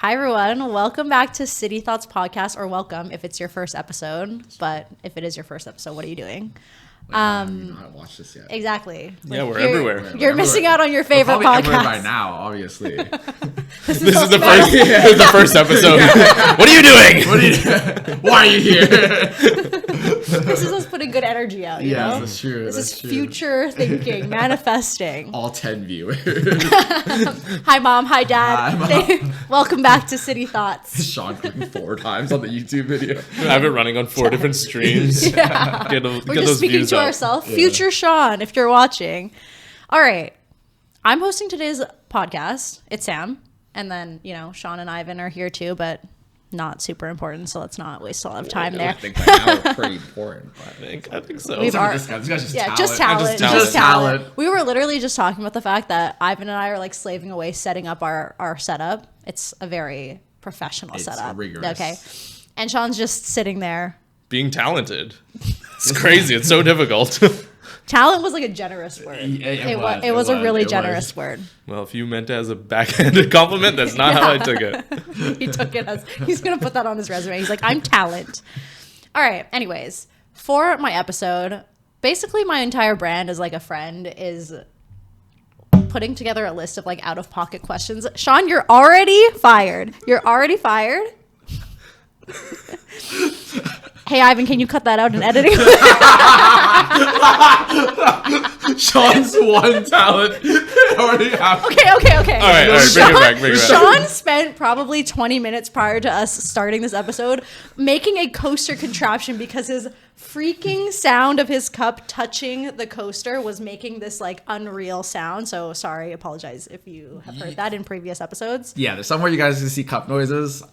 Hi everyone, welcome back to City Thots Podcast, or welcome if it's your first episode, but if it is your first episode, what are you doing? I don't know how to watch this yet. Exactly. Yeah, we're everywhere. You're missing out on your favorite We're probably podcast. everywhere by now, obviously. This is the first episode. What are you doing? Why are you here? This is us putting good energy out, you know? That's true. This that's is true. future thinking, manifesting. All 10 viewers. Hi mom, hi dad. Hi, Mom. Welcome back to City Thots. Sean clicking 4 times on the YouTube video. I have it running on 4 different streams. Yeah. Get We're those just speaking views to up. ourselves. Future Sean, if you're watching. All right. I'm hosting today's podcast. It's Sam. And then, Sean and Ivan are here too, but not super important. So let's not waste a lot of time I there. think by now we're pretty important. I think so. We've Look at this guy. This guy's just talent. just Just talent. We were literally just talking about the fact that Ivan and I are like slaving away setting up our setup. It's a very professional setup. Rigorous. Okay. And Sean's just sitting there. Being talented. It's crazy. It's so difficult. Talent was like a generous word. It was a really generous word. Well, if you meant it as a backhanded compliment, that's not how I took it. He took it as he's gonna put that on his resume. He's like, I'm talent. All right. Anyways, for my episode, basically my entire brand as like a friend is putting together a list of like out of pocket questions. Sean, you're already fired. Hey Ivan, can you cut that out in editing? Sean's one talent. Already have. Okay. All right, bring it back. Sean spent probably 20 minutes prior to us starting this episode making a coaster contraption because his freaking sound of his cup touching the coaster was making this like unreal sound. So sorry, apologize if you have heard that in previous episodes. Yeah, there's somewhere you guys can see cup noises.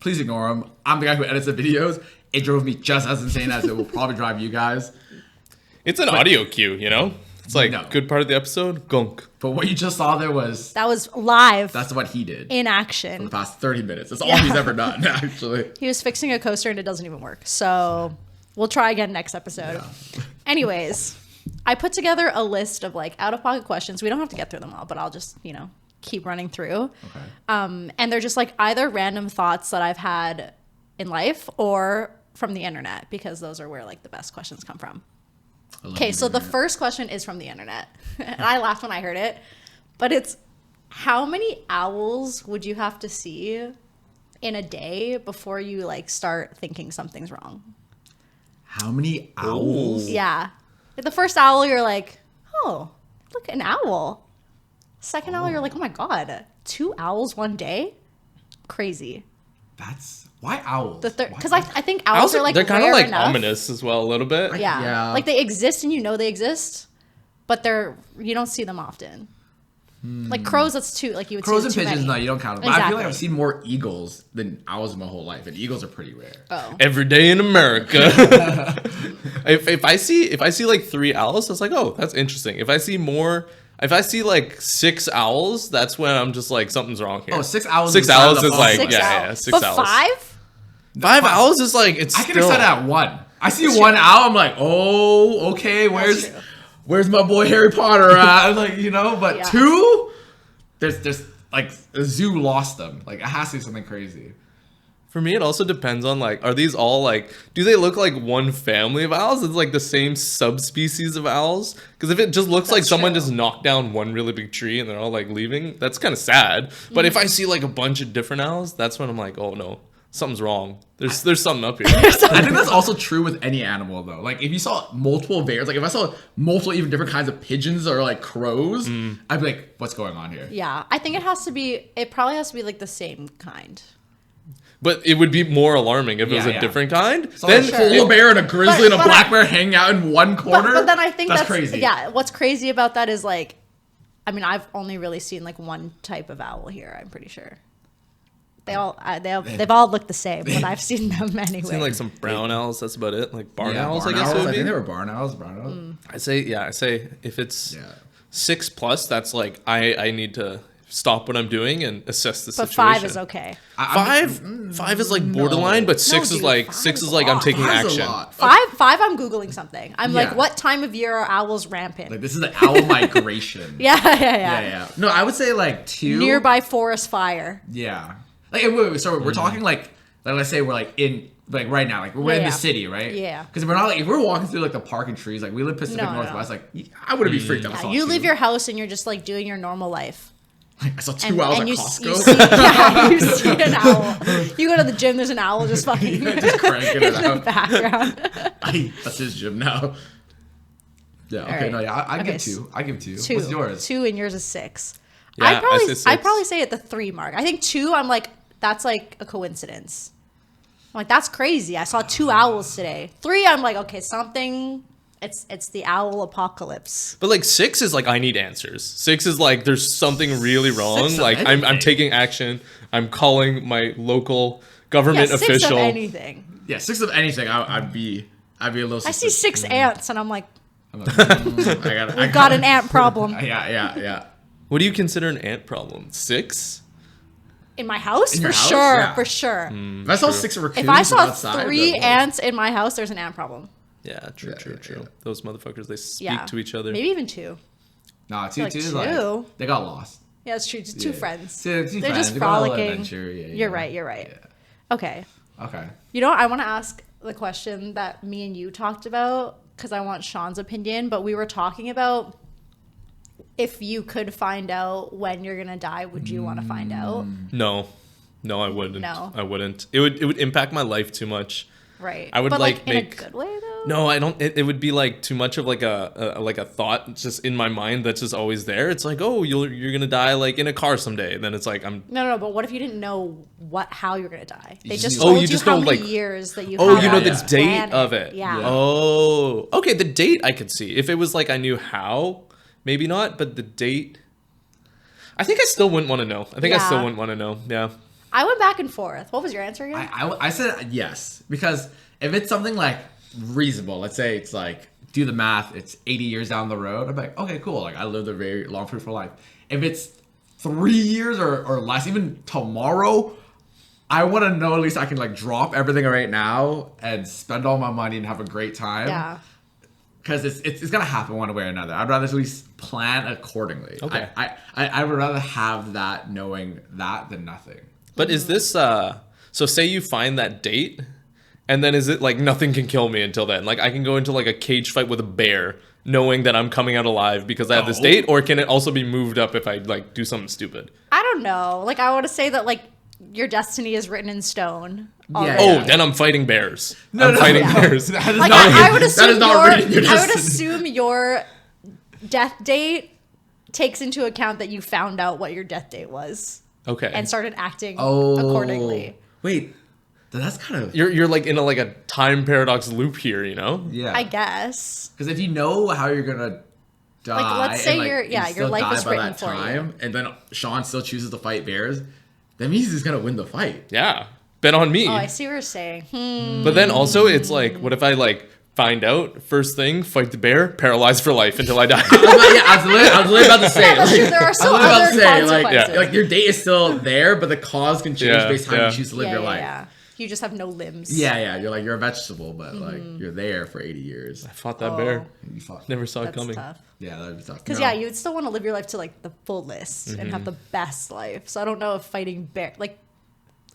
Please ignore them. I'm the guy who edits the videos. It drove me just as insane as it will probably drive you guys. It's an audio cue, you know? It's like good part of the episode, gunk. But what you just saw there was... That was live. That's what he did. In For action. the past 30 minutes. That's all he's ever done, actually. He was fixing a coaster and it doesn't even work. So we'll try again next episode. Yeah. Anyways, I put together a list of like out of pocket questions. We don't have to get through them all, but I'll just, keep running through. Okay. And they're just like either random thoughts that I've had in life or from the internet, because those are where like the best questions come from. Okay, so the first question is from the internet. And I laughed when I heard it. But it's, how many owls would you have to see in a day before you like start thinking something's wrong? How many owls? Yeah. The first owl, you're like, oh, look, an owl. Second owl, you're like, oh my God, 2 owls one day? Crazy. That's... Why owls? Because I think owls are like they're kind of rare like enough. ominous as well a little bit. Yeah. Like they exist and you know they exist, but you don't see them often. Like crows, that's too, like you would Crows see and too pigeons, many. no, you don't count them. But I feel like Exactly. I've seen more eagles than owls in my whole life, and eagles are pretty rare. Oh. Every day in America. if I see like 3 owls, it's like, oh, that's interesting. If I see like 6 owls, that's when I'm just like, something's wrong here. Oh, 6 owls. 6 owls is like, Six yeah, owls. 6 but owls. 5? 5 owls is like, it's I can still... accept that 1. I see 1 owl, I'm like, oh, okay, where's my boy Harry Potter at? Like, but Yeah. 2? There's like a zoo lost them. Like it has to be something crazy. For me, it also depends on like, are these all like, do they look like one family of owls? It's like the same subspecies of owls? Because if it just looks like someone just knocked down one really big tree and they're all like leaving, that's kind of sad. But if I see like a bunch of different owls, that's when I'm like, oh no, something's wrong. There's something up here. I think that's also true with any animal though. Like if you saw multiple variants, like if I saw multiple even different kinds of pigeons or like crows, I'd be like, what's going on here? Yeah. I think it probably has to be like the same kind. But it would be more alarming if it was a Yeah. different kind. So then polar bear and a grizzly and a But black bear hanging out in one corner. But then I think that's crazy. Yeah. What's crazy about that is like, I mean, I've only really seen like one type of owl here. I'm pretty sure. They've all looked the same when I've seen them anyway. I've seen like some brown owls, that's about it. Like barn owls, barn I guess it owls. would I be. think they were barn owls. Brown owls. I say if it's Yeah. 6 plus, that's like, I need to stop what I'm doing and assess the But situation. 5 is okay. 5 is like borderline, but 6 is dude, like 5 6 is is like a I'm lot. taking 5's a action. lot. 5, I'm Googling something. I'm like, Yeah. what time of year are owls rampant? Like this is an owl migration. yeah. Yeah. No, I would say like 2. Nearby forest fire. Yeah. Like, wait, so we're talking like let's say we're like in like right now, like we're in the city, right? Yeah. Because we're not like if we're walking through like the park and trees, like we live Pacific Northwest, like I wouldn't be freaked out. You leave your house and you're just like doing your normal life. I saw 2 owls at Costco. You see an owl. You go to the gym, there's an owl just fucking just cranking it out. The background. That's his gym now. Yeah. Okay. Right. No. Yeah. I give 2. I give 2. What's yours? 2 and yours is 6. Yeah, I'd probably say at the 3 mark. I think 2. I'm like that's like a coincidence. I'm like that's crazy. I saw 2 owls today. 3. I'm like okay something. It's the owl apocalypse. But like 6 is like I need answers. 6 is like there's something really wrong. Like I'm taking action. I'm calling my local government official. 6 of anything. Yeah, 6 of anything. I'd be a little. I see 6 ants and I'm like, I got an ant problem. Yeah. What do you consider an ant problem? 6? In my house? In your house? Sure. Yeah. For sure. If I saw 6 raccoons If I saw outside, 3 ants in my house, there's an ant problem. Yeah, true. Yeah. Those motherfuckers, they speak to each other. Maybe even 2. Nah, 2 like is 2. like they got lost. Yeah, it's true. Just 2 friends. They're just they got a little frolicking. adventure. You're right. Yeah. Okay. Okay. You know what? I want to ask the question that me and you talked about because I want Sean's opinion, but we were talking about if you could find out when you're going to die, would you want to find out? No, I wouldn't. No. I wouldn't. It would impact my life too much. Right. I would but like in make a good way though. No, I don't. It would be like too much of like a thought just in my mind that's just always there. It's like, oh, you're gonna die like in a car someday. And then it's like I'm. No. But what if you didn't know how you're gonna die? They just Oh, told you just how know, many like- years that you. Oh, have you know on the this date planet. of it. Yeah. Oh, okay. The date I could see. If it was like I knew how, maybe not. But the date, I think I still wouldn't want to know. I think I still wouldn't want to know. Yeah. I went back and forth. What was your answer again? I said yes because if it's something like reasonable, let's say it's like do the math, it's 80 years down the road. I'm like, okay, cool. Like I lived a very long, fruitful life. If it's 3 years or less, even tomorrow, I want to know at least I can like drop everything right now and spend all my money and have a great time. Yeah. Because it's gonna happen one way or another. I'd rather at least plan accordingly. Okay. I would rather have that knowing that than nothing. But is this so say you find that date and then is it like nothing can kill me until then? Like I can go into like a cage fight with a bear knowing that I'm coming out alive because I have this date, or can it also be moved up if I like do something stupid? I don't know. Like I want to say that like your destiny is written in stone. Yeah. already. Oh, then I'm fighting bears. I'm no, fighting yeah. bears. That is Like not, I would assume that is not written in your I would destiny. assume your death date takes into account that you found out what your death date was Okay. and started acting Oh, accordingly. Wait, that's kind of You're like in a time paradox loop here, you know? yeah. I guess. Because if you know how you're gonna die, Like, let's say and, your you still life die is by written that for you. time, and then Sean still chooses to fight bears, that means he's gonna win the fight. Yeah. Bet on me. Oh, I see what you're saying. But then also it's like, what if I like find out first thing, fight the bear, paralyzed for life until I die? I was literally about to say. Yeah, that's true. There are still other consequences. like your date is still there, but the cause can change based on how you choose to live your life. Yeah. You just have no limbs. Yeah, you're a vegetable, but like you're there for 80 years. I fought that bear. You fought. Never saw it That's coming. tough. Yeah, that'd be tough. Because No. you would still want to live your life to like the fullest and have the best life. So I don't know if fighting bear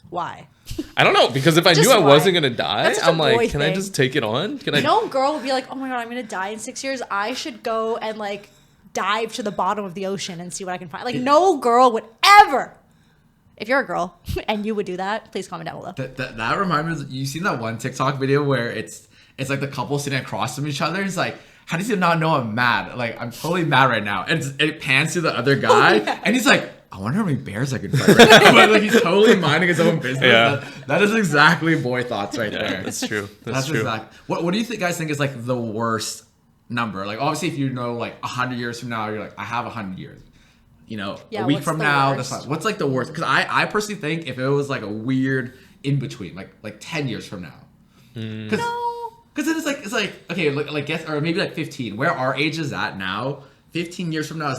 why. I don't know, because if I Just knew I why? wasn't gonna die, That's such a I'm like, boy can I thing. just take it on? Can I? No girl would be like, oh my god, I'm gonna die in 6 years. I should go and like dive to the bottom of the ocean and see what I can find. Like no girl would ever. If you're a girl and you would do that, please comment down below. That reminds me. You seen that one TikTok video where it's like the couple sitting across from each other. It's like, how does he not know I'm mad? Like I'm totally mad right now. And it pans to the other guy, and he's like, I wonder how many bears I can fight right now. But like he's totally minding his own business. Yeah. That is exactly boy thoughts right there. That's true. That's true. What do you guys think is like the worst number? Like obviously, if you know like 100 years from now, you're like, I have 100 years. You know, Yeah, a week what's from the now, worst? that's fine. What's like the worst? Because I personally think if it was like a weird in between, like 10 years from now. Because then it's like okay, like guess or maybe like 15. Where our age is at now, 15 years from now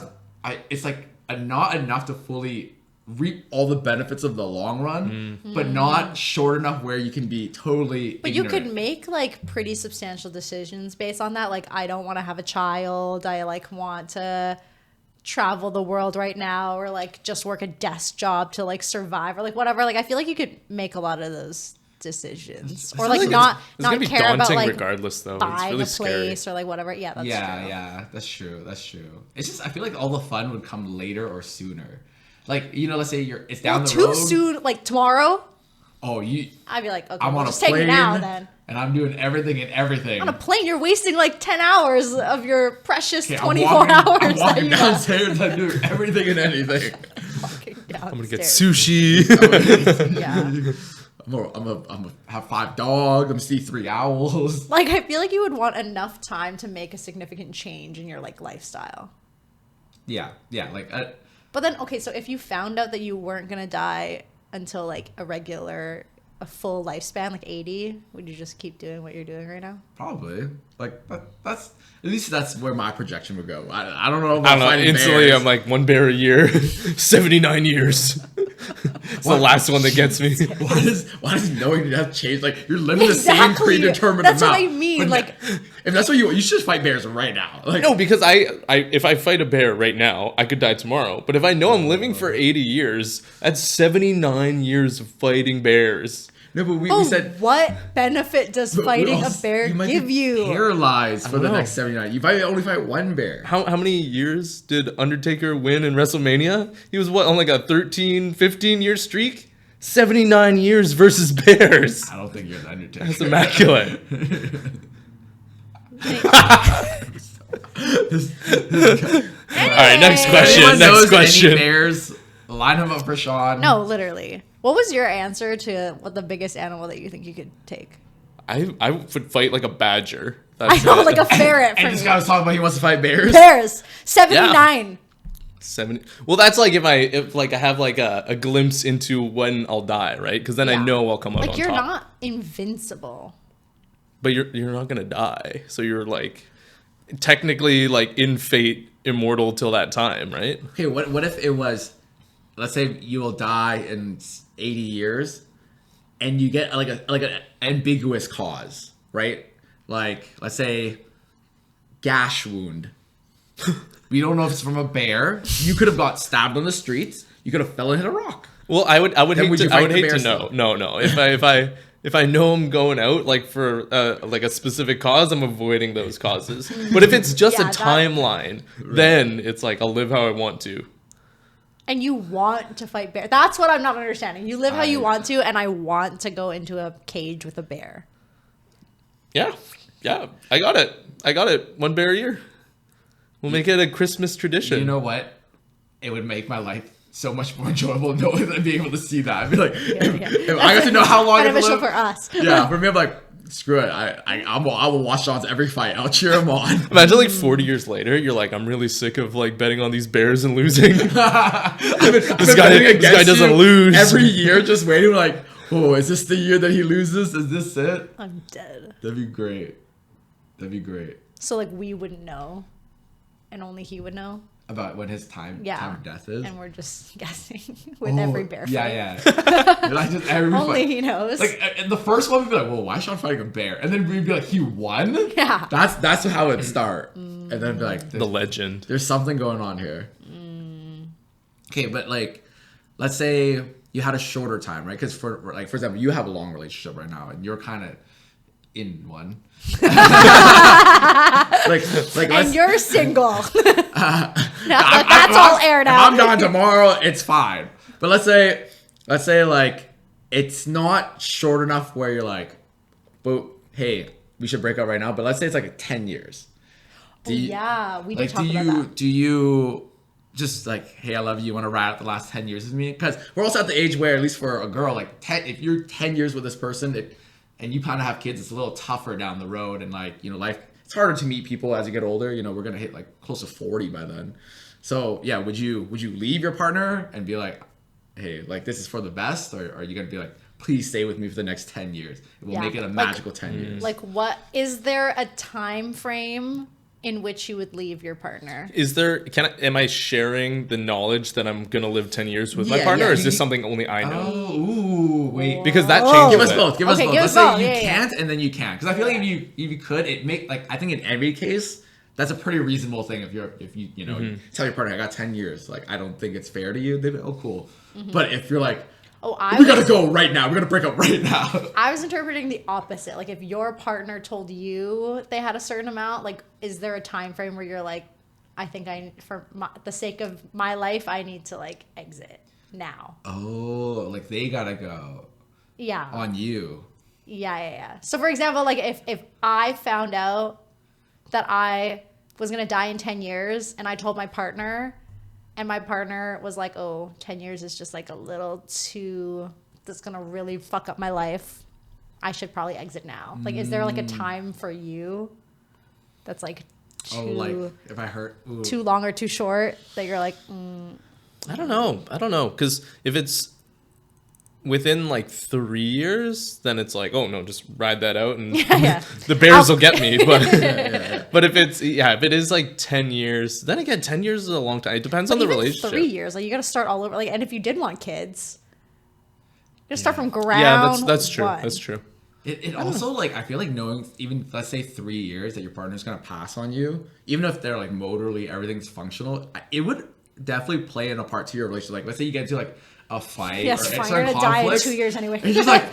it's like not enough to fully reap all the benefits of the long run, but not short enough where you can be totally. But ignorant. you could make like pretty substantial decisions based on that. Like I don't want to have a child. I like want to travel the world right now, or like just work a desk job to like survive, or like whatever. Like I feel like you could make a lot of those decisions, or like not care about like regardless though. buying really a place or like whatever. Yeah, that's true. Yeah, that's true. It's just I feel like all the fun would come later or sooner. Like, you know, let's say it's down the road. Too soon, like tomorrow. Oh, I'd be like, okay, I'm on just a plane take it now then. And I'm doing everything. On a plane, you're wasting like 10 hours of your precious 24 I'm hours. I'm walking downstairs. I'm doing everything and anything. I'm gonna get sushi. Yeah. I'm gonna have 5 dogs. I'm gonna see 3 owls. Like, I feel like you would want enough time to make a significant change in your like lifestyle. Yeah. Like. But then, okay, so if you found out that you weren't gonna die until like a full lifespan, like 80, would you just keep doing what you're doing right now? Probably. Like that's at least that's where my projection would go. I don't know. I don't know. Instantly, bears. I'm like 1 bear a year, 79 years. It's the last one that gets me. Why does knowing that change? Like you're living the same predetermined amount. That's what I mean. But like, if that's what you should fight bears right now. Like, no, because if I fight a bear right now, I could die tomorrow. But if I know I'm living for 80 years, that's 79 years of fighting bears. No, but we said, what benefit does fighting a bear give you? Paralyzed for the next 79. You might only fight 1 bear. How many years did Undertaker win in WrestleMania? He was on like a 13, 15 year streak? 79 years versus bears. I don't think you're the Undertaker. That's immaculate. All right, next question. Any bears? Line them up for Sean. No, literally. What was your answer to what the biggest animal that you think you could take? I would fight like a badger. That's like a ferret. And this guy was talking about he wants to fight bears. 79. Yeah. 70. Well, that's like if I have like a glimpse into when I'll die, right? Because then I know I'll come out on top. Like you're not invincible. But you're not gonna die, so you're like technically like in fate immortal till that time, right? Okay, what if it was? Let's say you will die in 80 years, and you get like an ambiguous cause, right? Like let's say gash wound. We don't know if it's from a bear. You could have got stabbed on the streets. You could have fell and hit a rock. Well, I would hate to know. No. If I know I'm going out like for like a specific cause, I'm avoiding those causes. But if it's just a timeline, then it's like I'll live how I want to. And you want to fight bear. That's what I'm not understanding. You live how you want to, and I want to go into a cage with a bear. Yeah, I got it. 1 bear a year. We'll make it a Christmas tradition. You know what? It would make my life so much more enjoyable knowing that I'd be able to see that. I'd be like, if I got to know how long I beneficial live. for us. Yeah, for me, I'm like, screw it. I will watch Sean's every fight. I'll cheer him on. Imagine like 40 years later, you're like, I'm really sick of like betting on these bears and losing. This guy doesn't lose every year. Just waiting, like, oh, is this the year that he loses? Is this it? I'm dead. That'd be great. So like we wouldn't know, and only he would know about when his time of death is, and we're just guessing with every bear fight. Yeah. Like just every only fight. He knows. Like in the first one, we'd be like, "Well, why is Sean fighting a bear?" And then we'd be like, "He won." Yeah. That's how it'd start, and then be like, the legend. There's something going on here. Okay, but like, let's say you had a shorter time, right? Because for example, you have a long relationship right now, and you're kind of in one. And you're single. That's all aired out. If I'm gone tomorrow, it's fine. But let's say like it's not short enough where you're like, but hey, we should break up right now. But let's say it's like 10 years. We did talk about that. Do you just like, hey, I love you, want to ride out the last 10 years with me? Because we're also at the age where, at least for a girl, like if you're 10 years with this person, and you kind of have kids, it's a little tougher down the road, and like, you know, life, it's harder to meet people as you get older. You know, we're gonna hit like close to 40 by then. So yeah, would you leave your partner and be like, hey, like this is for the best, or are you gonna be like, please stay with me for the next 10 years? It will make it a magical 10 years. Like, what is there a time frame in which you would leave your partner? Am I sharing the knowledge that I'm gonna live 10 years with my partner, or is this something only I know? Oh, ooh, wait. Because that changes. Give us both. Give us both. Let's say you can't, and then you can. Because I feel like if you could, it make like, I think in every case, that's a pretty reasonable thing if you you know tell your partner I got 10 years, like I don't think it's fair to you. They'd be oh cool. But if you're like, we gotta go right now, we're gonna break up right now. I was interpreting the opposite. Like if your partner told you they had a certain amount, like is there a time frame where you're like, I think for the sake of my life, I need to like exit now. Oh, like they gotta go. Yeah. On you. Yeah. So for example, like if I found out that I was gonna die in 10 years and I told my partner, and my partner was like, oh, 10 years is just like a little too, that's gonna really fuck up my life, I should probably exit now. Like, is there like a time for you that's like too, if I hurt, too long or too short that you're like, I don't know. Because if it's within like 3 years, then it's like, oh no, just ride that out and the bears will get me. But but if it is like 10 years, then again, 10 years is a long time. It depends on the relationship. 3 years, like you got to start all over. Like, and if you did want kids, you got to start from ground. Yeah, that's true. One. That's true. It also like I feel like knowing even let's say 3 years that your partner's gonna pass on you, even if they're like motorly everything's functional, it would definitely play in a part to your relationship. Like let's say you get into like a fight or fine. You're gonna die in 2 years anyway. He's just like,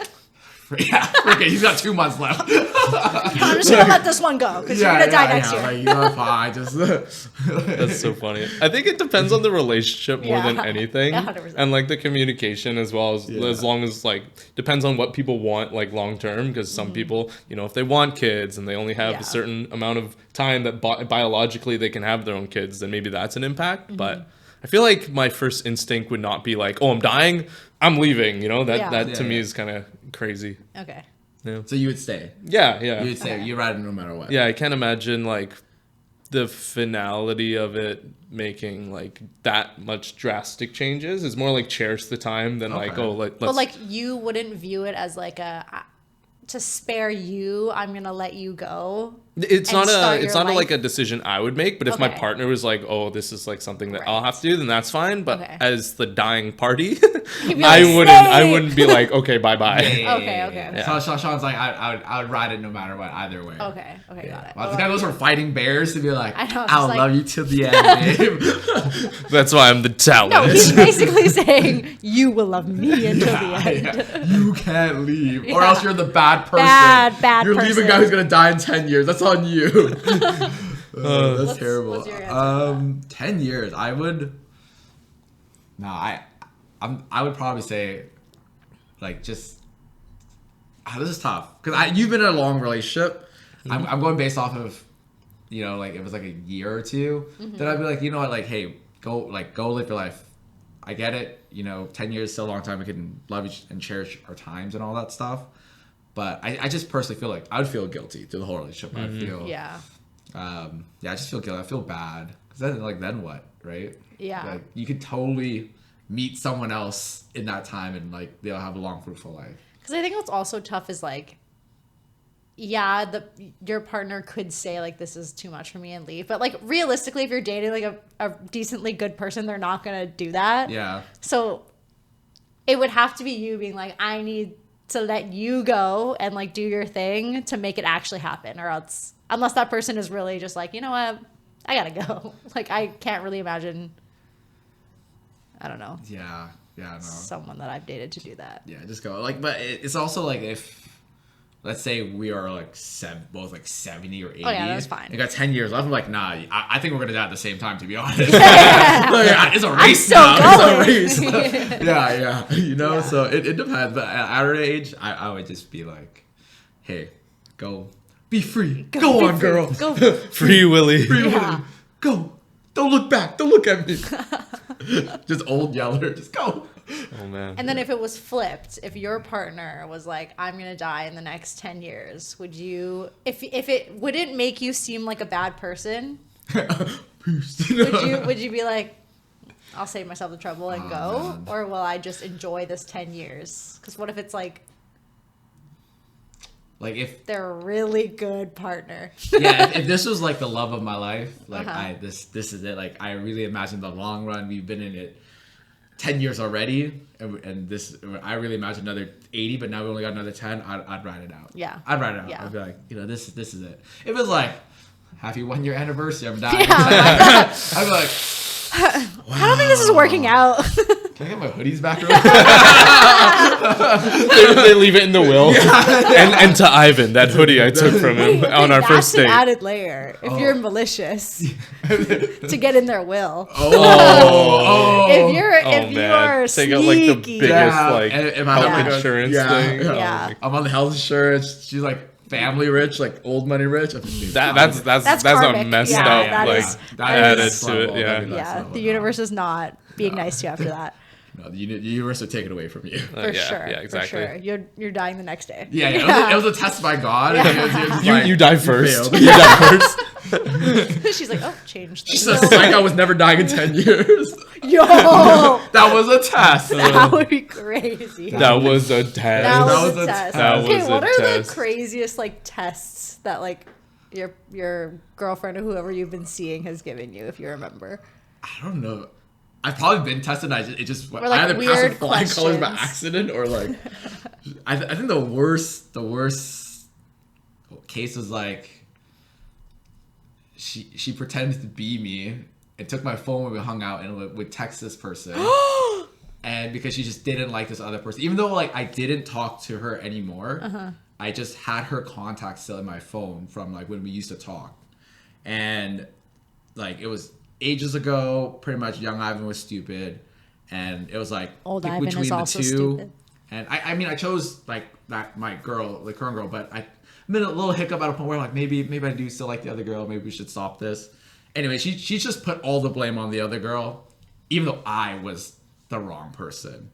yeah, okay, he's got 2 months left. I'm just gonna let this one go because you're gonna die next year. Like, you're fine. Just that's so funny. I think it depends on the relationship more than anything, 100%. and like the communication as well as long as like depends on what people want like long term. Because some people, you know, if they want kids and they only have a certain amount of time that biologically they can have their own kids, then maybe that's an impact. But I feel like my first instinct would not be like, oh, I'm dying, I'm leaving. You know, that to me is kind of crazy. Okay. Yeah. So you would stay. Yeah. You would stay. You ride it no matter what. Yeah, I can't imagine like the finality of it making like that much drastic changes. It's more like cherish the time than like, oh, let's. But like you wouldn't view it as like to spare you, I'm gonna let you go. It's not like a decision I would make, but if my partner was like, oh, this is like something that I'll have to do, then that's fine. But as the dying party, I wouldn't be like, okay, bye bye. Okay. So Sean's like, I would ride it no matter what, either way. Okay, got it. Well, the guy goes from fighting bears to be like, I'll love you till the end, babe. That's why I'm the talent. No, he's basically saying, you will love me until the end. Yeah. You can't leave, or else you're the bad person. Bad you're person. leaving a guy who's gonna die in 10 years. That's on you. That's terrible. What's your answer 10 years. I would. No, I would probably say, like, just. This is tough because you've been in a long relationship. I'm going based off of, you know, like it was like a year or two. Then I'd be like, you know what, like, hey, go live your life. I get it. You know, 10 years is still a long time. We can love each and cherish our times and all that stuff. But I just personally feel like I would feel guilty through the whole relationship. I feel I just feel guilty. I feel bad because then what, right? Yeah. Like you could totally meet someone else in that time and like they'll have a long, fruitful life. Because I think what's also tough is like, your partner could say like this is too much for me and leave, but like realistically, if you're dating like a decently good person, they're not gonna do that. Yeah. So it would have to be you being like, I need to let you go and like do your thing to make it actually happen, or else unless that person is really just like, you know what, I gotta go. Like I can't really imagine, I don't know, no, someone that I've dated to do that. Just go. Like, but it's also like if let's say we are like both like 70 or 80. Oh yeah, that's fine. You got 10 years left. I'm like, nah, I think we're gonna die at the same time, to be honest. It's a race now. It's a race. Yeah. You know, so it depends. But at our age, I would just be like, hey, go be free. Go on, girl. Go Free Willy. Free Willy. Go. Don't look back. Don't look at me. Just old yeller. Just go. Oh man. And then if it was flipped, if your partner was like, I'm gonna die in the next 10 years, would you, if it wouldn't make you seem like a bad person, would you be like, I'll save myself the trouble and go? Man. Or will I just enjoy this 10 years? Because what if it's like if they're a really good partner? If this was like the love of my life, like this is it. Like I really imagine the long run. We've been in it 10 years already, and this I really imagine another 80, but now we only got another 10. I'd ride it out. Yeah, I'd ride it out. Yeah. I'd be like, you know, this is it. If it was like happy 1 year anniversary. I'm dying. Yeah. I'd be like, I don't think this is working out. can I get my hoodies back? They leave it in the will. And to Ivan, that hoodie I took from him on our first date. That's an added layer if you're malicious to get in their will. If you are take sneaky, out like the biggest like and health insurance thing. Yeah. I'm on the health insurance. She's like family rich, like old money rich. That's a messed up that added is to it. The universe is not being nice to you after that. No, the universe will take it away from you. For sure. Yeah, exactly. For sure. You're dying the next day. Yeah. It was a test by God. You die first. You die first. She's like, oh, change. She's like, I was never dying in 10 years. Yo, that was a test. That would be crazy. That was a test. That was a test. Okay, what are the test. craziest like tests that like your girlfriend or whoever you've been seeing has given you, if you remember? I don't know. I've probably been tested. I just like I either passed with flying colors by questions. accident or like. I think the worst case was like. She pretended to be me and took my phone when we hung out and would text this person. And because she just didn't like this other person, even though like I didn't talk to her anymore, I just had her contact still in my phone from like when we used to talk. And like it was ages ago, pretty much young Ivan was stupid. And it was like old Ivan is also stupid. And I mean I chose like that my girl, the current girl, but I made a little hiccup at a point where I'm like maybe I do still like the other girl, maybe we should stop this. Anyway, she just put all the blame on the other girl, even though I was the wrong person.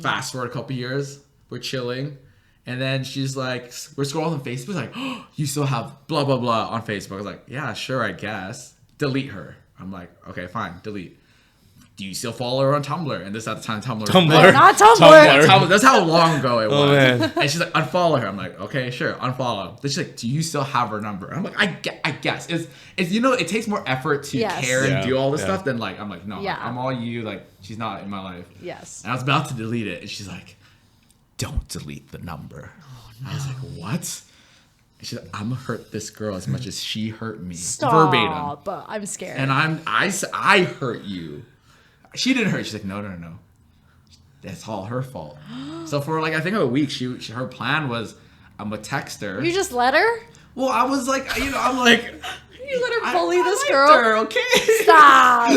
Fast forward a couple years, we're chilling, and then she's like, we're scrolling on Facebook, like, oh, you still have blah blah blah on Facebook. I was like, yeah, sure, I guess. Delete her. I'm like, okay, fine, delete. Do you still follow her on Tumblr? And this at the time Tumblr. Not Tumblr. That's how long ago it was. Man. And she's like, unfollow her. I'm like, okay, sure, unfollow. Then she's like, do you still have her number? I'm like, I guess. It's it takes more effort to care and do all this stuff than like, I'm like, no, I'm all you. Like, she's not in my life. Yes. And I was about to delete it. And she's like, don't delete the number. Oh, no. I was like, what? And she's like, I'm gonna hurt this girl as much as she hurt me. Stop. Verbatim. But I'm scared. And I hurt you. She didn't hurt. She's like, no. That's all her fault. So for like I think a week, her plan was I'm gonna text her. You just let her? Well, I was like, I'm like, you let her bully this I girl? her, okay. Stop.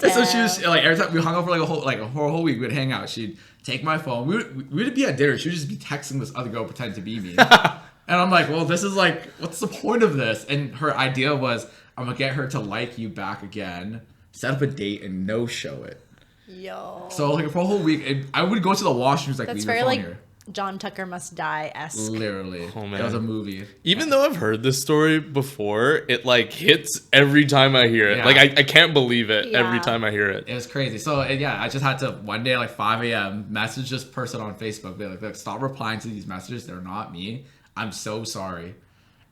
And so she was like, every time we hung out for like a whole week, we'd hang out. She'd take my phone. We'd be at dinner. She would just be texting this other girl pretending to be me. And I'm like, well, this is like, what's the point of this? And her idea was, I'm gonna get her to like you back again, set up a date, and no show it. Yo. So like for a whole week, I would go to the washroom. Like, that's leave very your phone like here. John Tucker Must Die-esque. Literally. Oh, man. It was a movie. Even though I've heard this story before, it like hits every time I hear it. Yeah. Like I can't believe it every time I hear it. It was crazy. So I just had to one day like 5 a.m. message this person on Facebook. Be like, stop replying to these messages. They're not me. I'm so sorry.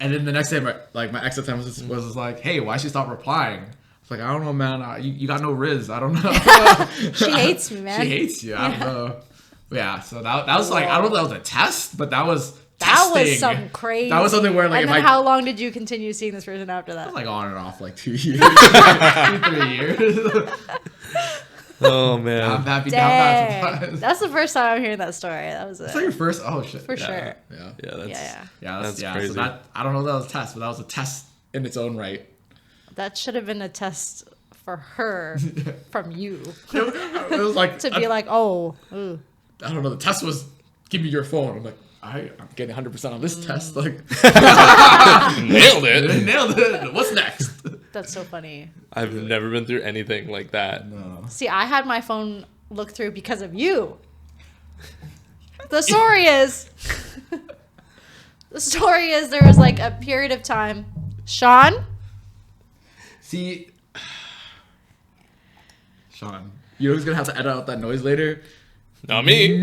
And then the next day, my ex at the time was like, hey, why she stop replying? It's like, I don't know, man. You got no riz. I don't know. She hates me, man. She hates you. I don't know. Yeah, so that was like, I don't know if that was a test, but that was That testing. was something crazy. That was something where like, and then how long did you continue seeing this person after that? Like on and off, like 2 years, 2-3 years. Oh man, I'm happy. Dang. That's the first time I'm hearing that story. That was it. Is that your first? Oh shit. For sure. Yeah. That's So crazy. that I don't know if that was a test, but that was a test in its own right. That should have been a test for her from you. It was like to be like, oh, ooh. I don't know. The test was give me your phone. I'm like, I'm getting 100% on this test. Like, nailed it. Nailed it. What's next? That's so funny. I've never been through anything like that. No. See, I had my phone looked through because of you. The story is there was like a period of time. Sean? See, Sean, you know who's gonna have to edit out that noise later? Not me.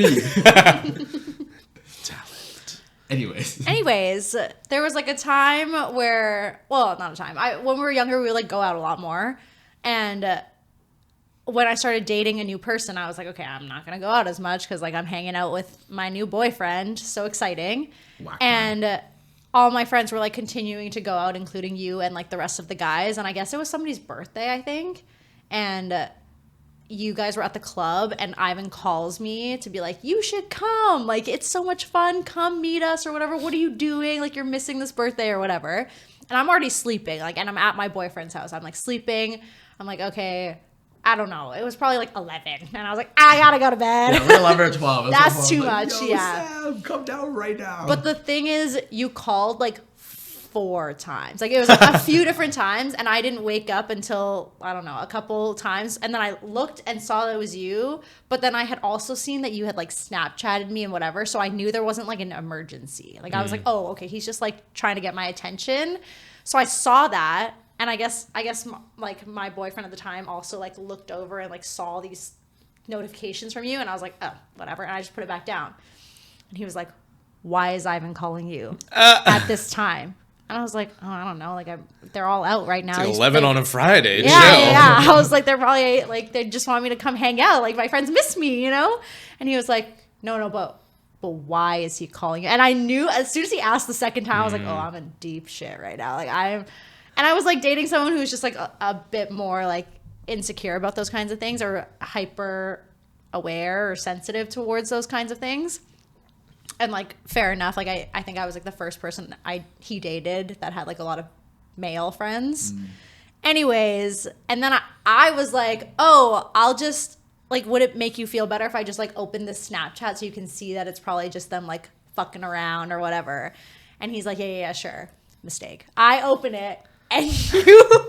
Talent. Anyways, there was like a time where, well, not a time. When we were younger, we would like go out a lot more, and when I started dating a new person, I was like, okay, I'm not gonna go out as much because like I'm hanging out with my new boyfriend. So exciting. Whack and all my friends were like continuing to go out, including you and like the rest of the guys. And I guess it was somebody's birthday, I think. And you guys were at the club, and Ivan calls me to be like, you should come. Like, it's so much fun. Come meet us or whatever. What are you doing? Like, you're missing this birthday or whatever. And I'm already sleeping. Like, and I'm at my boyfriend's house. I'm like sleeping. I'm like, okay, I don't know. It was probably like 11. And I was like, I gotta go to bed. Yeah, we're 11 or 12. That's too like, much. Yo, yeah. Sam, come down right now. But the thing is, you called like 4 times. Like, it was like a few different times, and I didn't wake up until, I don't know, a couple times. And then I looked and saw that it was you. But then I had also seen that you had like Snapchatted me and whatever. So I knew there wasn't like an emergency. Like, I was like, oh, okay, he's just like trying to get my attention. So I saw that. And I guess like my boyfriend at the time also like looked over and like saw these notifications from you, and I was like, oh, whatever, and I just put it back down. And he was like, why is Ivan calling you at this time? And I was like, oh, I don't know, like they're all out right now. It's 11 on a Friday. Yeah. I was like, they're probably like they just want me to come hang out. Like, my friends miss me, you know? And he was like, no, but why is he calling you? And I knew as soon as he asked the second time, I was like, oh, I'm in deep shit right now. Like, and I was like dating someone who was just like a bit more like insecure about those kinds of things, or hyper aware or sensitive towards those kinds of things. And like, fair enough. Like, I think I was like the first person he dated that had like a lot of male friends. Anyways, and then I was like, oh, I'll just like, would it make you feel better if I just like open this Snapchat so you can see that it's probably just them like fucking around or whatever? And he's like, yeah, sure. Mistake. I open it. And you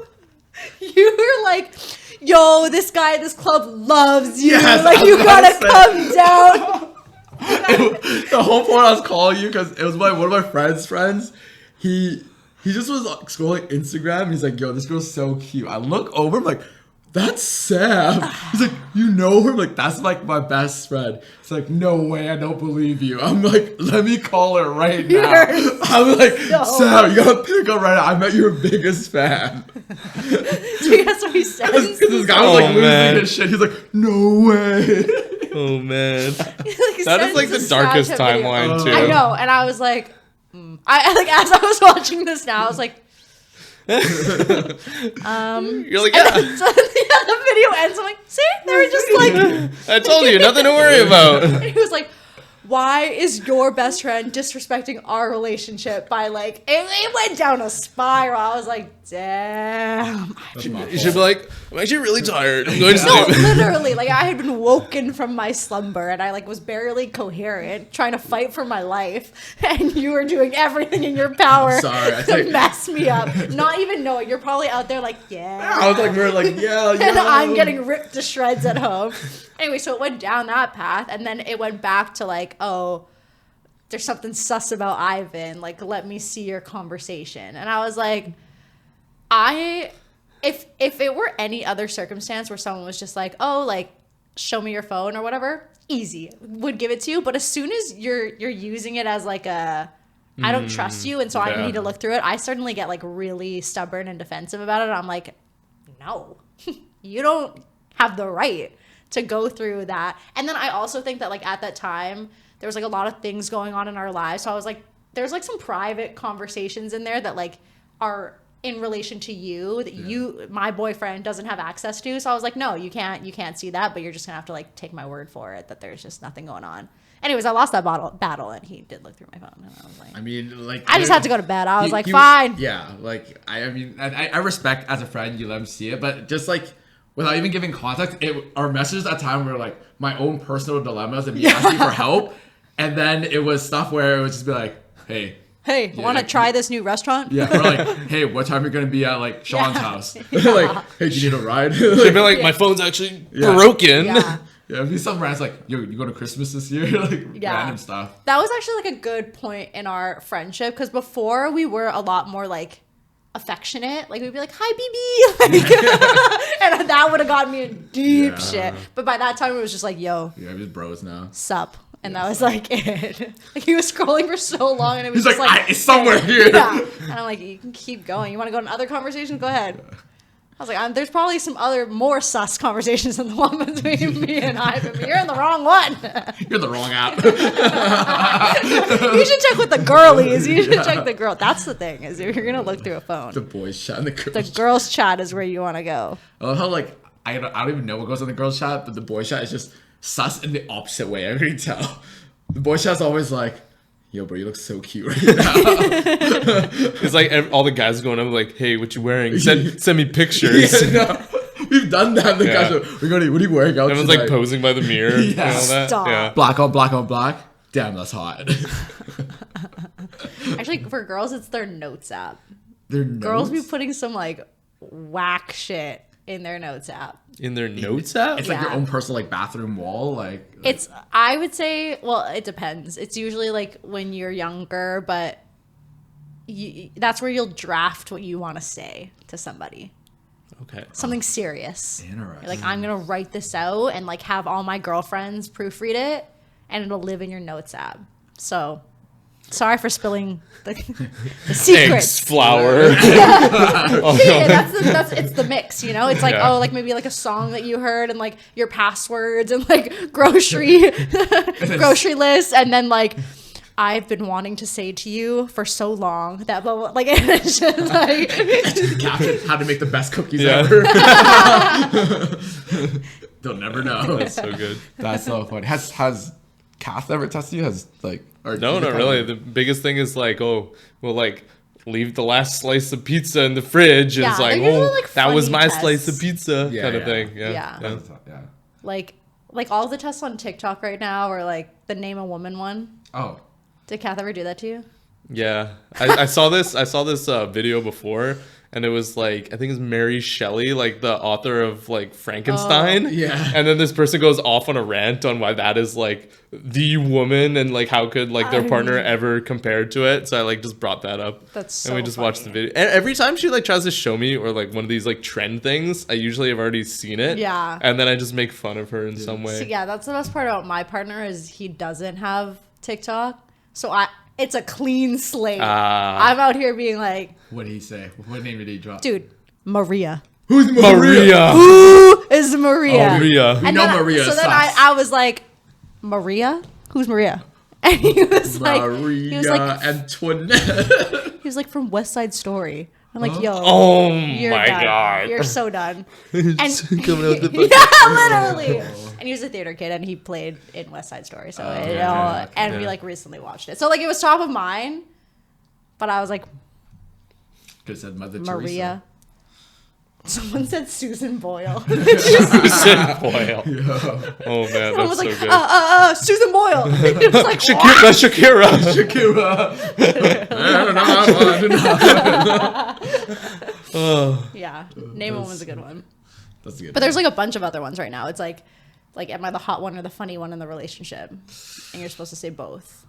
were like, yo, this guy at this club loves you. Yes, like, you gotta come down. The whole point I was calling you, because it was one of my friends. He just was scrolling Instagram, and he's like, yo, this girl's so cute. I look over, I'm like, that's Sam. He's like, you know her? I'm like, that's like my best friend. It's like, no way, I don't believe you. I'm like, let me call her right now. I'm like, Sam, you gotta pick up right now. I met your biggest fan. Do you guess what he said? Because this guy was like losing his shit. He's like, no way. Oh man, that is like the darkest timeline too. I know, and I was like, I like, as I was watching this now, I was like, you're like, yeah. The video ends. I'm like, see, they were just like, I told you, nothing to worry about. And he was like, why is your best friend disrespecting our relationship by like, it went down a spiral. I was like, damn. You should be like, I'm actually really tired. I'm going to No, sleep. literally, like, I had been woken from my slumber, and I like was barely coherent, trying to fight for my life, and you were doing everything in your power to mess me up. Not even knowing, you're probably out there like, yeah. I was like, we're like, yeah. And I'm getting ripped to shreds at home. Anyway, so it went down that path, and then it went back to like, oh, there's something sus about Ivan. Like, let me see your conversation. And I was like, if it were any other circumstance where someone was just like, oh, like, show me your phone or whatever, easy, would give it to you. But as soon as you're using it as like a, I don't trust you, and so I need to look through it, I certainly get like really stubborn and defensive about it. I'm like, no, you don't have the right to go through that. And then I also think that like at that time there was like a lot of things going on in our lives, so I was like, there's like some private conversations in there that like are in relation to you that you, my boyfriend, doesn't have access to. So I was like, no, you can't see that, but you're just gonna have to like take my word for it that there's just nothing going on. Anyways, I lost that battle, and he did look through my phone, and I was like, I mean, like, I just had to go to bed. I was like, fine. Yeah, like, I mean, I respect as a friend you let him see it, but just like, without even giving context, our messages at that time were like my own personal dilemmas and me asking for help. And then it was stuff where it would just be like, hey, want to try this new restaurant? Yeah, or like, hey, what time are you going to be at like Sean's house? Like, hey, do you need a ride? She'd be like, my phone's actually broken. Yeah. Yeah, it'd be some random like, yo, you go to Christmas this year? Like, random stuff. That was actually like a good point in our friendship, because before we were a lot more like affectionate. Like, we'd be like, hi, BB. Like, and that would have gotten me in deep shit. But by that time, it was just like, yo. Yeah, we're just bros now. Sup. And that was like it. Like, he was scrolling for so long, and it was just like, it's somewhere here. Yeah. And I'm like, you can keep going. You want to go on other conversations? Go ahead. was like, there's probably some other more sus conversations than the one between me and Ivan, but you're in the wrong one. You're in the wrong app. You should check with the girlies. You should check the girl. That's the thing, is if you're going to look through a phone. The boys chat and the girls The girls chat is where you want to go. I love how, like, I don't even know what goes on the girls chat, but the boys chat is just sus in the opposite way. I can tell. The boys chat's always like, yo, bro, you look so cute right now. It's like all the guys going up like, hey, what you wearing? Send me pictures. Yeah, no, we've done that. The guys are, what are you wearing out Everyone's tonight? like posing by the mirror. Yeah. And all that. Stop. Yeah. Black on black on black. Damn, that's hot. Actually, for girls, it's their notes app. Their Girls be notes? putting some like whack shit in their notes app. In their notes app? It's like your Yeah. own personal like bathroom wall. Like It's, I would say, well, it depends. It's usually like when you're younger, but that's where you'll draft what you want to say to somebody. Okay. Something serious. Interesting. You're like, I'm going to write this out and like have all my girlfriends proofread it, and it'll live in your notes app. So, sorry for spilling the secrets. Eggs, flour. It's the mix, you know? It's like, Yeah. oh, like maybe like a song that you heard and like your passwords and like grocery list, and then like, I've been wanting to say to you for so long that blah, blah, like, it's just like caption how to make the best cookies Yeah. ever. They'll never know. That's so good. That's so funny. Has Kath ever tested you? Has like or No, not really. The biggest thing is like, oh, we'll like leave the last slice of pizza in the fridge, and Yeah, it's like, they're usually, oh, like, that was funny my slice of tests. pizza, Yeah, kind of yeah. thing. Yeah. Yeah. like all the tests on TikTok right now are like the name a woman one. Oh. Did Kath ever do that to you? Yeah, I saw this. I saw this video before, and it was like, I think it's Mary Shelley, like the author of like Frankenstein. Yeah. And then this person goes off on a rant on why that is like the woman, and like how could like their partner ever compare to it. So I like just brought that up. That's so And we just funny. watched the video. And every time she like tries to show me or like one of these like trend things, I usually have already seen it. Yeah. And then I just make fun of her in some way. So yeah, that's the best part about my partner is he doesn't have TikTok. So it's a clean slate. I'm out here being like, What did he say? What name did he drop? dude, Maria. Who's Maria. Who is Maria? Maria. We know Maria So then sucks. I was like, Maria? Who's Maria? And he was like, Maria Antoinette. he was like from West Side Story. I'm like, yo, Oh you're my done. god. You're so done. Coming out the Yeah, literally. And he was a theater kid, and he played in West Side Story. So, and we like recently watched it. So like it was top of mind, but I was like, Could have said Mother Maria. Teresa. Someone said Susan Boyle. Susan Boyle. Oh man, Someone that's was like, so good. Susan Boyle. It was like, Shakira. yeah, name one was a good one. That's good. But there's like a bunch of other ones right now. It's like, am I the hot one or the funny one in the relationship? And you're supposed to say both.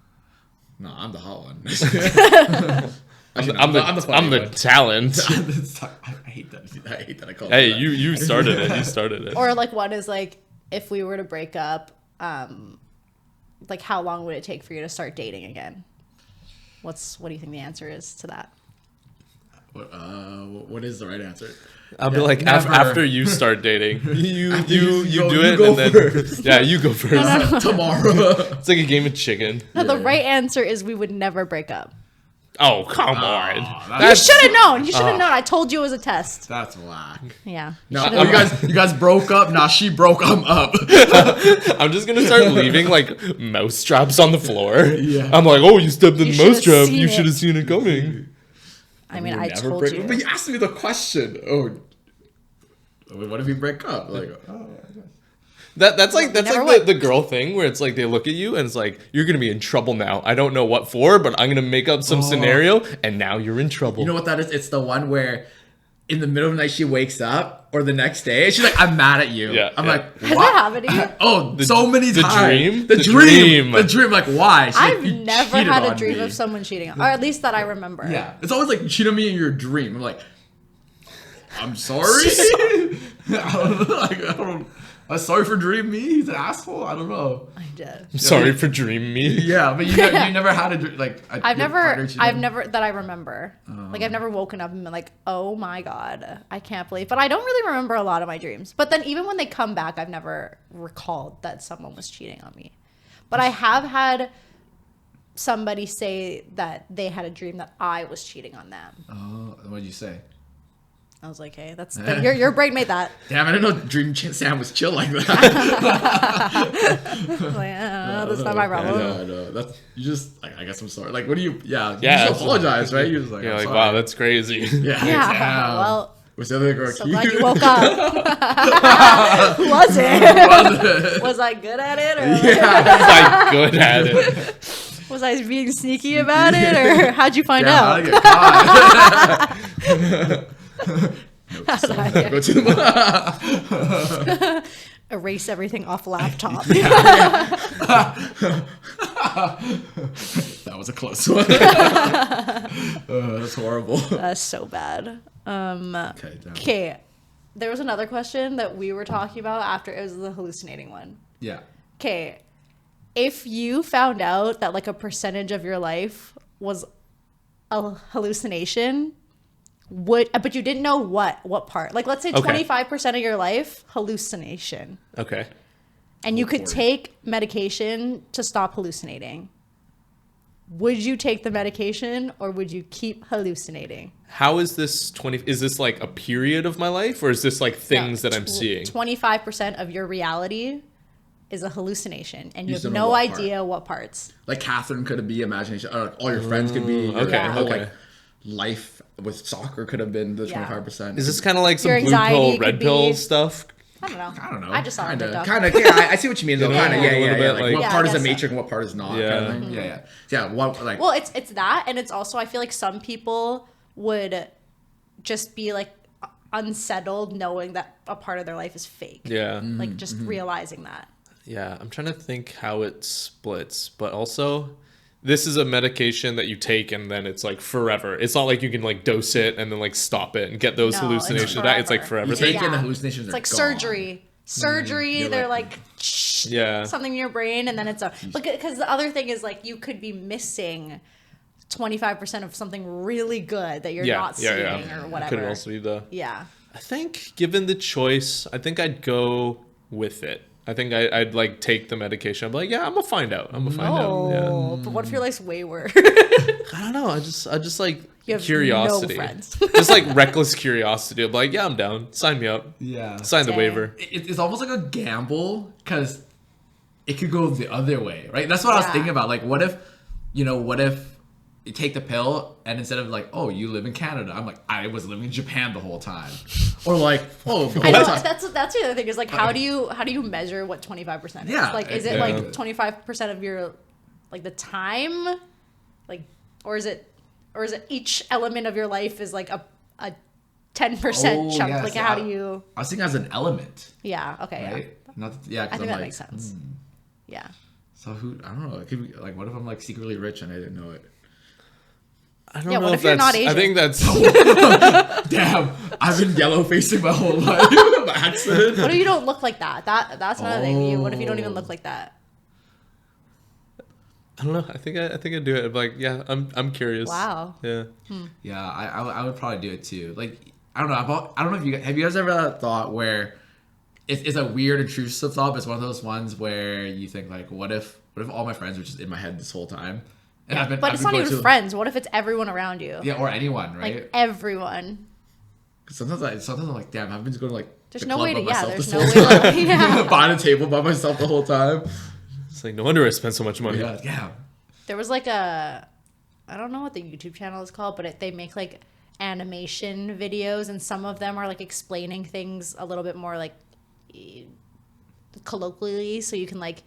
No, I'm the hot one. I'm the talent. I hate that. I hate that I call it Hey, that. you started it. You started it. Or like one is like, if we were to break up, like how long would it take for you to start dating again? What do you think the answer is to that? What is the right answer? I'll be like, never. after you start dating, you After do you it, go and then first. yeah, you go first. Tomorrow. It's like a game of chicken. No, the Yeah. right answer is we would never break up. Oh come on! You should have known. You should have known. I told you it was a test. That's whack. Yeah. No, Should've known. you guys broke up. Nah, she broke up. I'm just gonna start leaving like mouse traps on the floor. Yeah. I'm like, oh, you stepped in You the should've mouse trap. seen You it. should have seen it coming. I mean, I Never told break you. up. But you asked me the question. Oh, what if we break up? Like, That's like never would. the girl thing where it's like they look at you and it's like, you're gonna be in trouble now. I don't know what for, but I'm gonna make up some scenario and now you're in trouble. you know what that is? It's the one where in the middle of the night she wakes up or the next day she's like, I'm mad at you. Yeah, I'm yeah. like, Has what? that happened to you? Oh, The- so many the times. dream? The The dream. dream. The dream. Like, why? She's like, I've "You never cheated had a on dream me." of someone cheating, or at least that I remember. Yeah, it's always like cheat on me in your dream. I'm like, I'm sorry. I Sorry for dreaming me. He's an asshole. I don't know. I did. I'm sorry for dreaming me. Yeah, but you never had a like. I've never that I remember. Like I've never woken up and been like, oh my god, I can't believe. But I don't really remember a lot of my dreams. But then even when they come back, I've never recalled that someone was cheating on me. But I have had somebody say that they had a dream that I was cheating on them. Oh, what did you say? I was like, hey, that's your brain made that. Damn, I didn't know Dream Sam was chill like that. Like, that's not my problem. I know. That's you just like. I guess I'm sorry. Like, what do you? Yeah, you just apologize, right? You're just like, You're I'm like, sorry. wow, that's crazy. Yeah. Damn. Well, was the other girl so cute? glad you woke up. Was it? Was I good at it? Or Like good at it. was I being sneaky about it? Or how'd you find out? How'd I get caught? Go to the Erase everything off laptop. That was a close one. That's horrible. That's so bad. Okay. There was another question that we were talking about after it was the hallucinating one. Yeah. Okay. If you found out that like a percentage of your life was a hallucination, but you didn't know what part. Like let's say 25% of your life, hallucination. Okay. And you could take medication to stop hallucinating. Would you take the medication or would you keep hallucinating? How is this is this like a period of my life or is this like things that I'm seeing? 25% of your reality is a hallucination and you just have don't know no what idea what parts. Like Catherine could be imagination. Or like all your friends could be. Your whole, like, life with soccer could have been the 25%. Is this kind of like some Your blue pill, anxiety red could pill be- stuff? I don't know. I don't know. I just saw it on TikTok. Kind of. Yeah, I see what you mean though. You know, Kind of. a Yeah. little bit, Like like- what Yeah, part I is the guess so. matrix and what part is not. Yeah. Kind of thing. Yeah. Yeah. What like? Well, it's that, and it's also I feel like some people would just be like unsettled knowing that a part of their life is fake. Yeah. Like just realizing that. Yeah, I'm trying to think how it splits, but also this is a medication that you take and then it's like forever. It's not like you can like dose it and then like stop it and get those No, hallucinations. it's It's like forever. You take thing. it and the hallucinations It's are like gone. surgery. Surgery, You're they're like- like something in your brain, and then it's a. Because the other thing is like you could be missing 25% of something really good that you're not seeing or whatever. Could also be the. Yeah. I think given the choice, I think I'd go with it. I think I'd like take the medication. I'm like, yeah, I'm gonna find out. I'm gonna find out. Yeah. Oh, but what if your life's way worse? I don't know. I just like You have curiosity. no friends. Just like reckless curiosity. I'm like, yeah, I'm down. Sign me up. Yeah. Sign the Dang. waiver. It's almost like a gamble because it could go the other way, right? That's what I was thinking about. Like, what if you take the pill and instead of like, oh, you live in Canada, I'm like, I was living in Japan the whole time, or like, oh, the I whole know time. that's the other thing is like how do you measure what 25% is? Yeah, Like is it yeah. like 25% of your like the time, like or is it each element of your life is like a 10% chunk? yes, Like how do you? I was thinking as an element, Yeah. Okay. right? Yeah. Not yeah. I think that like, makes sense. Yeah. So I don't know. It could be like, what if I'm like secretly rich and I didn't know it? I don't Yeah, know what if you're that's. not Asian? I think that's. Damn, I've been yellow facing my whole life by accident. What if you don't look like that? That's another thing. What if you don't even look like that? I don't know. I think I'd do it. I'm like, yeah, I'm curious. Wow. Yeah. Yeah, I would probably do it too. Like, I don't know. I don't know if you guys ever had that thought where it's a weird intrusive thought, but it's one of those ones where you think like, what if all my friends were just in my head this whole time? And Yeah, but it's not even friends. What if it's everyone around you? Yeah, or anyone, right? Like everyone. 'Cause sometimes I'm like, damn, I've been just going to like There's the no club way by to. Yeah. myself There's this no whole way. To, yeah. behind a table by myself the whole time. It's like no wonder I spent so much money. Yeah. There was like I don't know what the YouTube channel is called, but they make like animation videos, and some of them are like explaining things a little bit more like colloquially, so you can like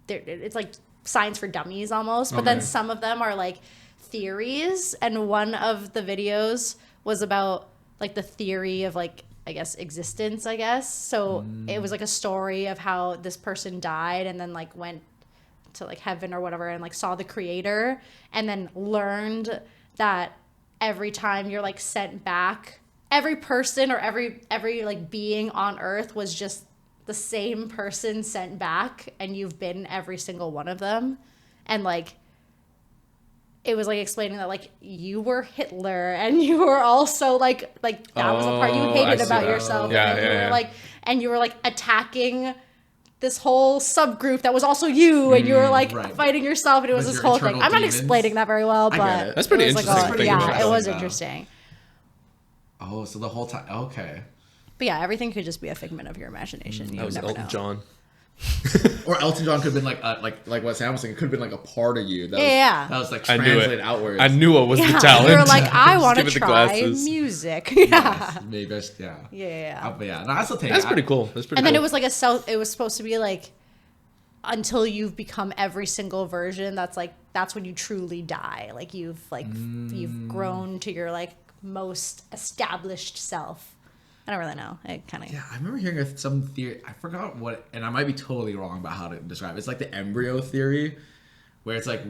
it's like science for dummies almost. But then Okay. some of them are like theories, and one of the videos was about like the theory of like I guess existence. So it was like a story of how this person died and then like went to like heaven or whatever and like saw the creator and then learned that every time you're like sent back, every person or every like being on earth was just the same person sent back and you've been every single one of them. And like, it was like explaining that like you were Hitler and you were also like that was the part you hated about yourself. And you were like attacking this whole subgroup that was also you, and you were like fighting yourself, and it was this whole thing. I'm not explaining that very well, but that's pretty interesting. Like, it was interesting. Oh, so the whole time, okay. But yeah, everything could just be a figment of your imagination. That was Elton John. Or Elton John could have been like what Sam was saying. It could have been like a part of you. That was like I translated outwards. I knew it was the talent. You were like, I want to try music. Yes, maybe. Yeah. But yeah, no, I still take that's pretty cool. And then it was like it was supposed to be like, until you've become every single version. That's when you truly die. Like you've grown to your like most established self. I don't really know. It kind of... Yeah, I remember hearing some theory. I forgot what... And I might be totally wrong about how to describe it. It's like the embryo theory, where it's like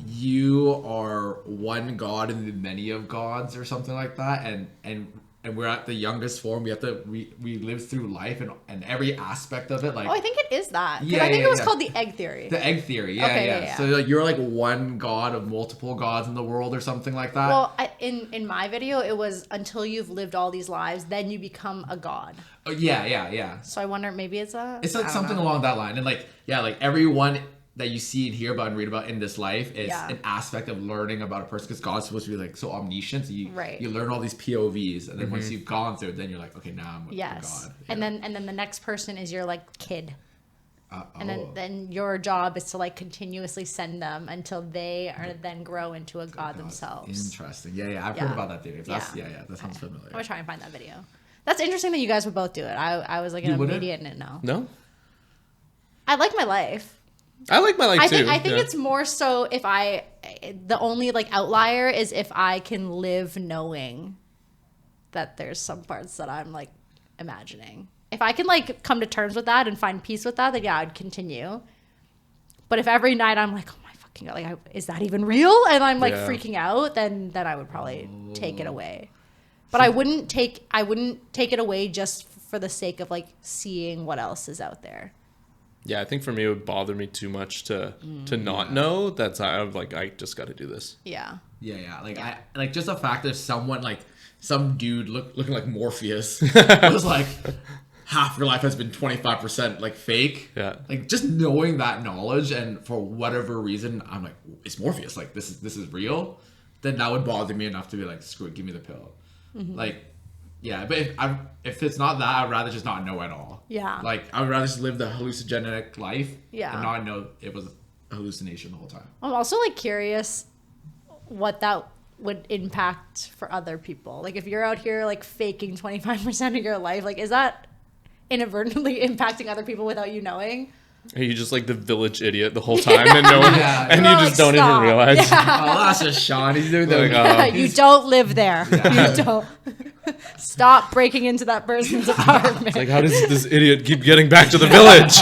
you are one god in the many of gods or something like that. And we're at the youngest form. We have to... We live through life and every aspect of it. Like, I think it is that. Yeah, I think it was called the egg theory. The egg theory, yeah. So like you're like one god of multiple gods in the world or something like that. Well, in my video, it was until you've lived all these lives, then you become a god. Oh, yeah. So I wonder, maybe it's like something along that line. And like everyone that you see and hear about and read about in this life is an aspect of learning about a person, because God's supposed to be like so omniscient. So you learn all these POVs, and then once you've gone through it, then you're like, okay, now I'm a God. Yeah. And then the next person is your like kid. And then your job is to like continuously send them until they are then grow into a god themselves. Interesting. Yeah. I've heard about that theory. That sounds familiar. I'm gonna try and find that video. That's interesting that you guys would both do it. I was like an immediate no. No? I like my life. I like my life too. I think it's more so if the only like outlier is if I can live knowing that there's some parts that I'm like imagining. If I can like come to terms with that and find peace with that, then yeah, I'd continue. But if every night I'm like, oh my fucking God, like, is that even real? And I'm like freaking out, then I would probably take it away. But I wouldn't take it away just for the sake of like seeing what else is out there. Yeah, I think for me it would bother me too much to not know. That's I'm like, I just got to do this. Yeah. Like I like just the fact that someone like some dude looking like Morpheus was like, half your life has been 25% like fake. Yeah. Like just knowing that knowledge, and for whatever reason I'm like, it's Morpheus. Like this is real. Then that would bother me enough to be like, screw it, give me the pill. Mm-hmm. Like. Yeah, but if it's not that, I'd rather just not know at all. Yeah. Like, I would rather just live the hallucinogenic life and not know it was a hallucination the whole time. I'm also, like, curious what that would impact for other people. Like, if you're out here, like, faking 25% of your life, like, is that inadvertently impacting other people without you knowing? Are you just like the village idiot the whole time and no one, and you just don't even realize? Yeah. Oh, that's just Sean. He's doing that. You don't live there. Yeah. You don't. Stop breaking into that person's apartment. It's like, how does this idiot keep getting back to the village?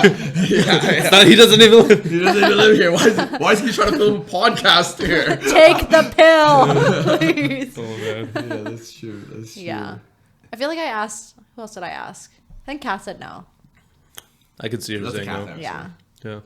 He doesn't even live here. Why is he trying to film a podcast here? Take the pill, please. Oh man. Yeah, that's true. Yeah. I feel like I asked. Who else did I ask? I think Kat said no. I could see her saying no.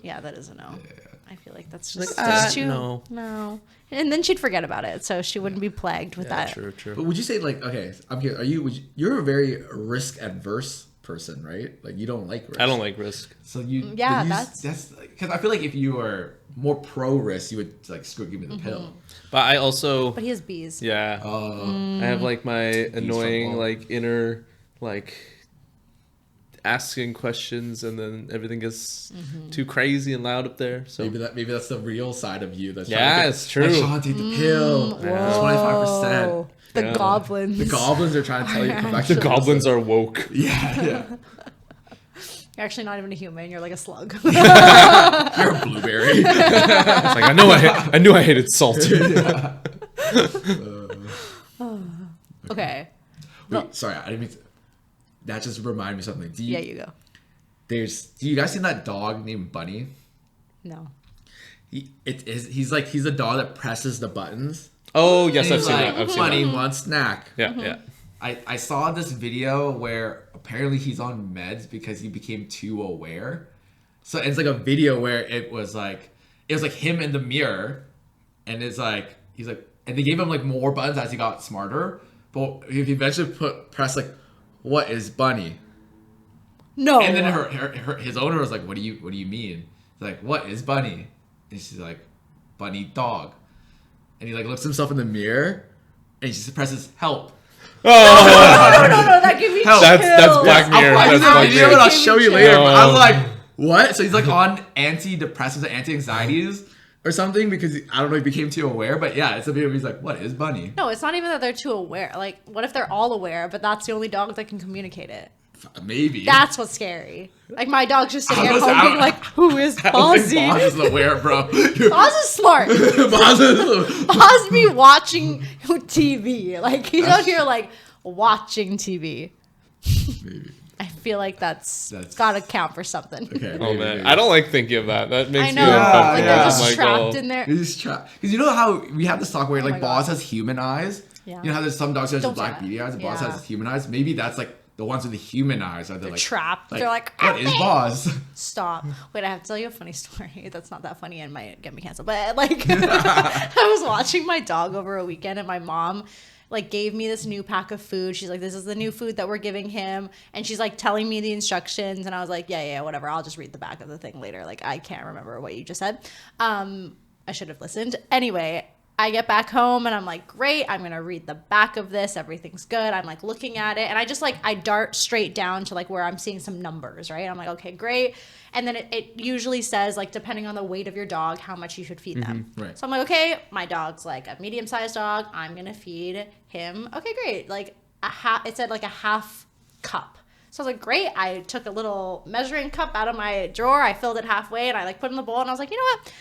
Yeah, that is a no. Yeah. I feel like that's just too no. And then she'd forget about it, so she wouldn't be plagued with that. True. But would you say, like, okay, I'm here. You're a very risk adverse person, right? Like, you don't like risk. I don't like risk. So that's because I feel like if you are more pro risk, you would like give me the pill. But But he has bees. Yeah. I have like my annoying like inner like asking questions, and then everything gets too crazy and loud up there. So maybe that's the real side of you. That's it's true. Sean, take the pill. 25%. The goblins. The goblins are trying to tell you to come back. The goblins are woke. Yeah. You're actually not even a human. You're like a slug. You're a blueberry. It's like I knew I hated salt. Okay. Wait, sorry, I didn't mean to. That just reminded me of something. You go. Do you guys seen that dog named Bunny? No. He's a dog that presses the buttons. Oh yes, I've seen that. Bunny wants snack. Yeah. I saw this video where apparently he's on meds because he became too aware. So it's like a video where it was like him in the mirror, and it's like he's like, and they gave him like more buttons as he got smarter. But he eventually pressed like, "What is bunny?" No. And then his owner was like, "What do you mean?" He's like, "What is bunny?" And she's like, "Bunny dog." And he like looks himself in the mirror, and he just presses help. No, that gave me chills. That's Black Mirror. I'll show you later. But I was like, what? So he's like on antidepressants or anti-anxieties or something because I don't know, he became too aware. But yeah, it's a video where he's like, what is bunny? No, it's not even that they're too aware. Like, what if they're all aware, but that's the only dog that can communicate it? Maybe. That's what's scary. Like, my dog's just sitting at home being like, who is Bozzy? Boz is aware, bro. Boz is smart. Boz be watching TV. Like, he's out here, like, watching TV. Maybe. I feel like that's gotta count for something. Okay. Oh, man. I don't like thinking of that. That makes me uncomfortable. like they're just trapped in there. He's trapped. Because you know how we have this talk where, like, Boz has human eyes? Yeah. You know how there's some dogs that have black beady eyes and Boz has human eyes? Maybe that's, like, the ones with the human eyes are like trapped. They're like, what is Boz? Stop. Wait, I have to tell you a funny story. That's not that funny and might get me canceled. But like, I was watching my dog over a weekend, and my mom like gave me this new pack of food. She's like, "This is the new food that we're giving him," and she's like telling me the instructions, and I was like, "Yeah, whatever. I'll just read the back of the thing later." Like, I can't remember what you just said. I should have listened. Anyway. I get back home and I'm like, great, I'm going to read the back of this. Everything's good. I'm like looking at it and I just like, I dart straight down to like where I'm seeing some numbers, right? I'm like, okay, great. And then it usually says like, depending on the weight of your dog, how much you should feed them. Right. So I'm like, okay, my dog's like a medium-sized dog. I'm going to feed him. Okay, great. Like it said like a half cup. So I was like, great. I took a little measuring cup out of my drawer. I filled it halfway and I like put it in the bowl and I was like, you know what?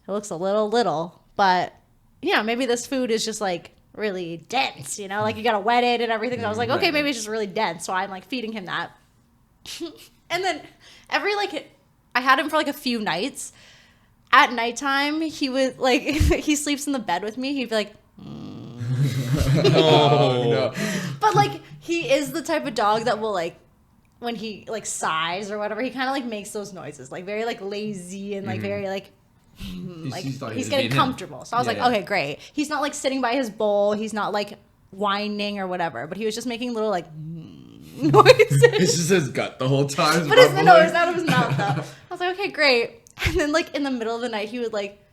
It looks a little, but you know, maybe this food is just like really dense, you know, like you gotta wet it and everything. So I was like, okay, maybe it's just really dense. So I'm like feeding him that. And then I had him for like a few nights. At nighttime, he would like, he sleeps in the bed with me. He'd be like, no. But like, he is the type of dog that will like, when he like sighs or whatever, he kind of like makes those noises, like very like lazy and like very like, like he's getting comfortable. So I was like, okay, great. He's not like sitting by his bowl. He's not like whining or whatever, but he was just making little like noises. It's just his gut the whole time. But it's out of his mouth though. I was like, okay, great. And then like in the middle of the night, he would like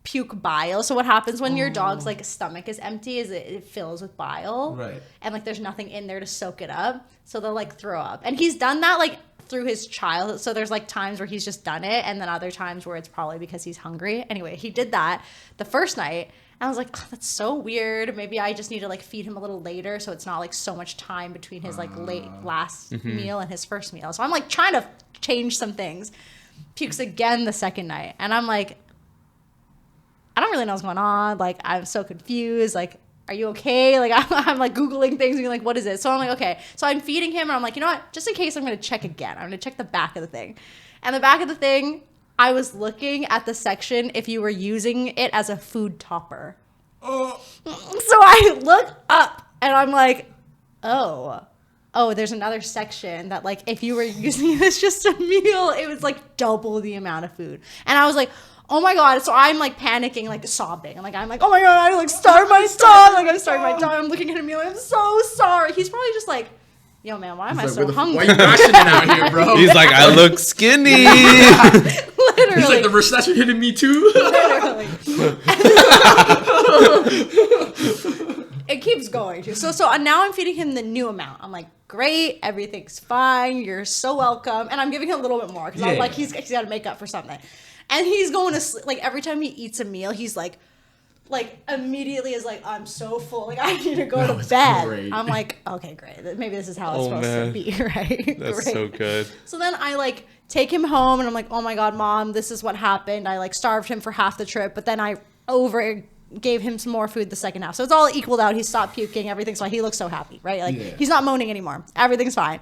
puke bile. So what happens when your dog's like stomach is empty is it fills with bile. Right. And like there's nothing in there to soak it up. So they'll like throw up. And he's done that like through his childhood. So there's like times where he's just done it and then other times where it's probably because he's hungry. Anyway, he did that the first night and I was like, oh, that's so weird. Maybe I just need to like feed him a little later so it's not like so much time between his like last meal and his first meal. So I'm like trying to change some things. Pukes again the second night and I'm like, I don't really know what's going on. Like, I'm so confused. Like, are you okay? Like, I'm like Googling things and being like, what is it? So I'm like, okay. So I'm feeding him and I'm like, you know what? Just in case, I'm going to check again. I'm going to check the back of the thing. And the back of the thing, I was looking at the section if you were using it as a food topper. Oh. So I look up and I'm like, oh, there's another section that like, if you were using this just a meal, it was like double the amount of food. And I was like, oh my God. So I'm like panicking, like sobbing. I'm like, oh my God, I like starved my dog. Like I'm starving my dog. I'm looking at him like, I'm so sorry. He's probably just like, yo man, why am I so hungry? Why are you rationing out here, bro? He's like, I look skinny. Literally. He's like, the recession hitting me too. Literally. It keeps going too. So now I'm feeding him the new amount. I'm like, great, everything's fine. You're so welcome. And I'm giving him a little bit more because I'm like, he's got to make up for something. And he's going to sleep. Like every time he eats a meal, he's like immediately is like, I'm so full. Like I need to go to bed. Great. I'm like, okay, great. Maybe this is how it's supposed to be, right? That's great. So good. So then I like take him home and I'm like, oh my God, Mom, this is what happened. I like starved him for half the trip, but then I gave him some more food the second half. So it's all equaled out. He stopped puking, everything's fine. He looks so happy, right? Like he's not moaning anymore. Everything's fine.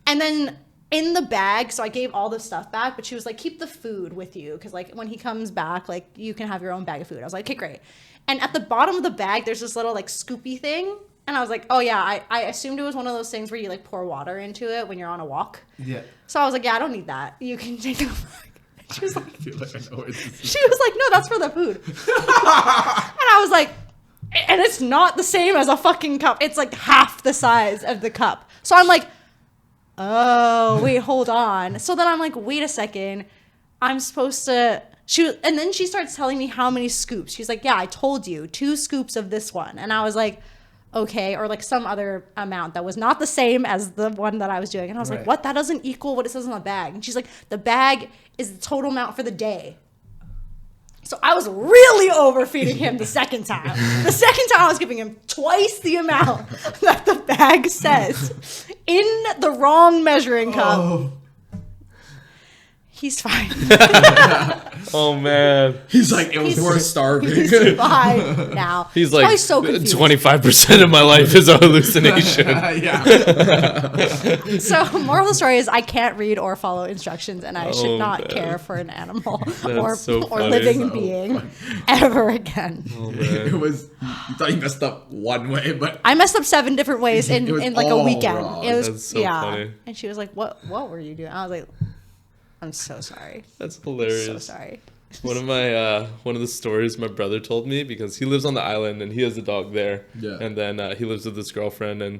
And then in the bag, so I gave all the stuff back, but she was like, keep the food with you. Cause like when he comes back, like you can have your own bag of food. I was like, okay, great. And at the bottom of the bag, there's this little like scoopy thing And I was like, oh yeah, I assumed it was one of those things where you like pour water into it when you're on a walk. Yeah. So I was like, yeah, I don't need that. You can take it. She was like, I feel like I know what this is. she was like, no, that's for the food. And I was like, and it's not the same as a fucking cup. It's like half the size of the cup. So I'm like, oh, wait, hold on. So then I'm like, wait a second. I'm supposed to... And then she starts telling me how many scoops. She's like, yeah, I told you, 2 scoops of this one. And I was like, okay, or like some other amount that was not the same as the one that I was doing. And I was like, what? That doesn't equal what it says on the bag. And she's like, the bag is the total amount for the day. So I was really overfeeding him the second time. The second time I was giving him twice the amount that the bag says in the wrong measuring cup. Oh. He's fine. Oh man. He's like, it was worth starving. He's fine now. He's like, so confused. 25% of my life is a hallucination. Yeah. So moral of the story is I can't read or follow instructions, and I should not care for an animal or living being ever again. Oh, It was, you thought you messed up one way, but I messed up 7 different ways in like a all weekend. wrong. It was That's so funny. And she was like, "What were you doing?" I was like, "I'm so sorry. That's hilarious. So sorry." One of the stories my brother told me, because he lives on the island and he has a dog there. Yeah. And then he lives with his girlfriend, and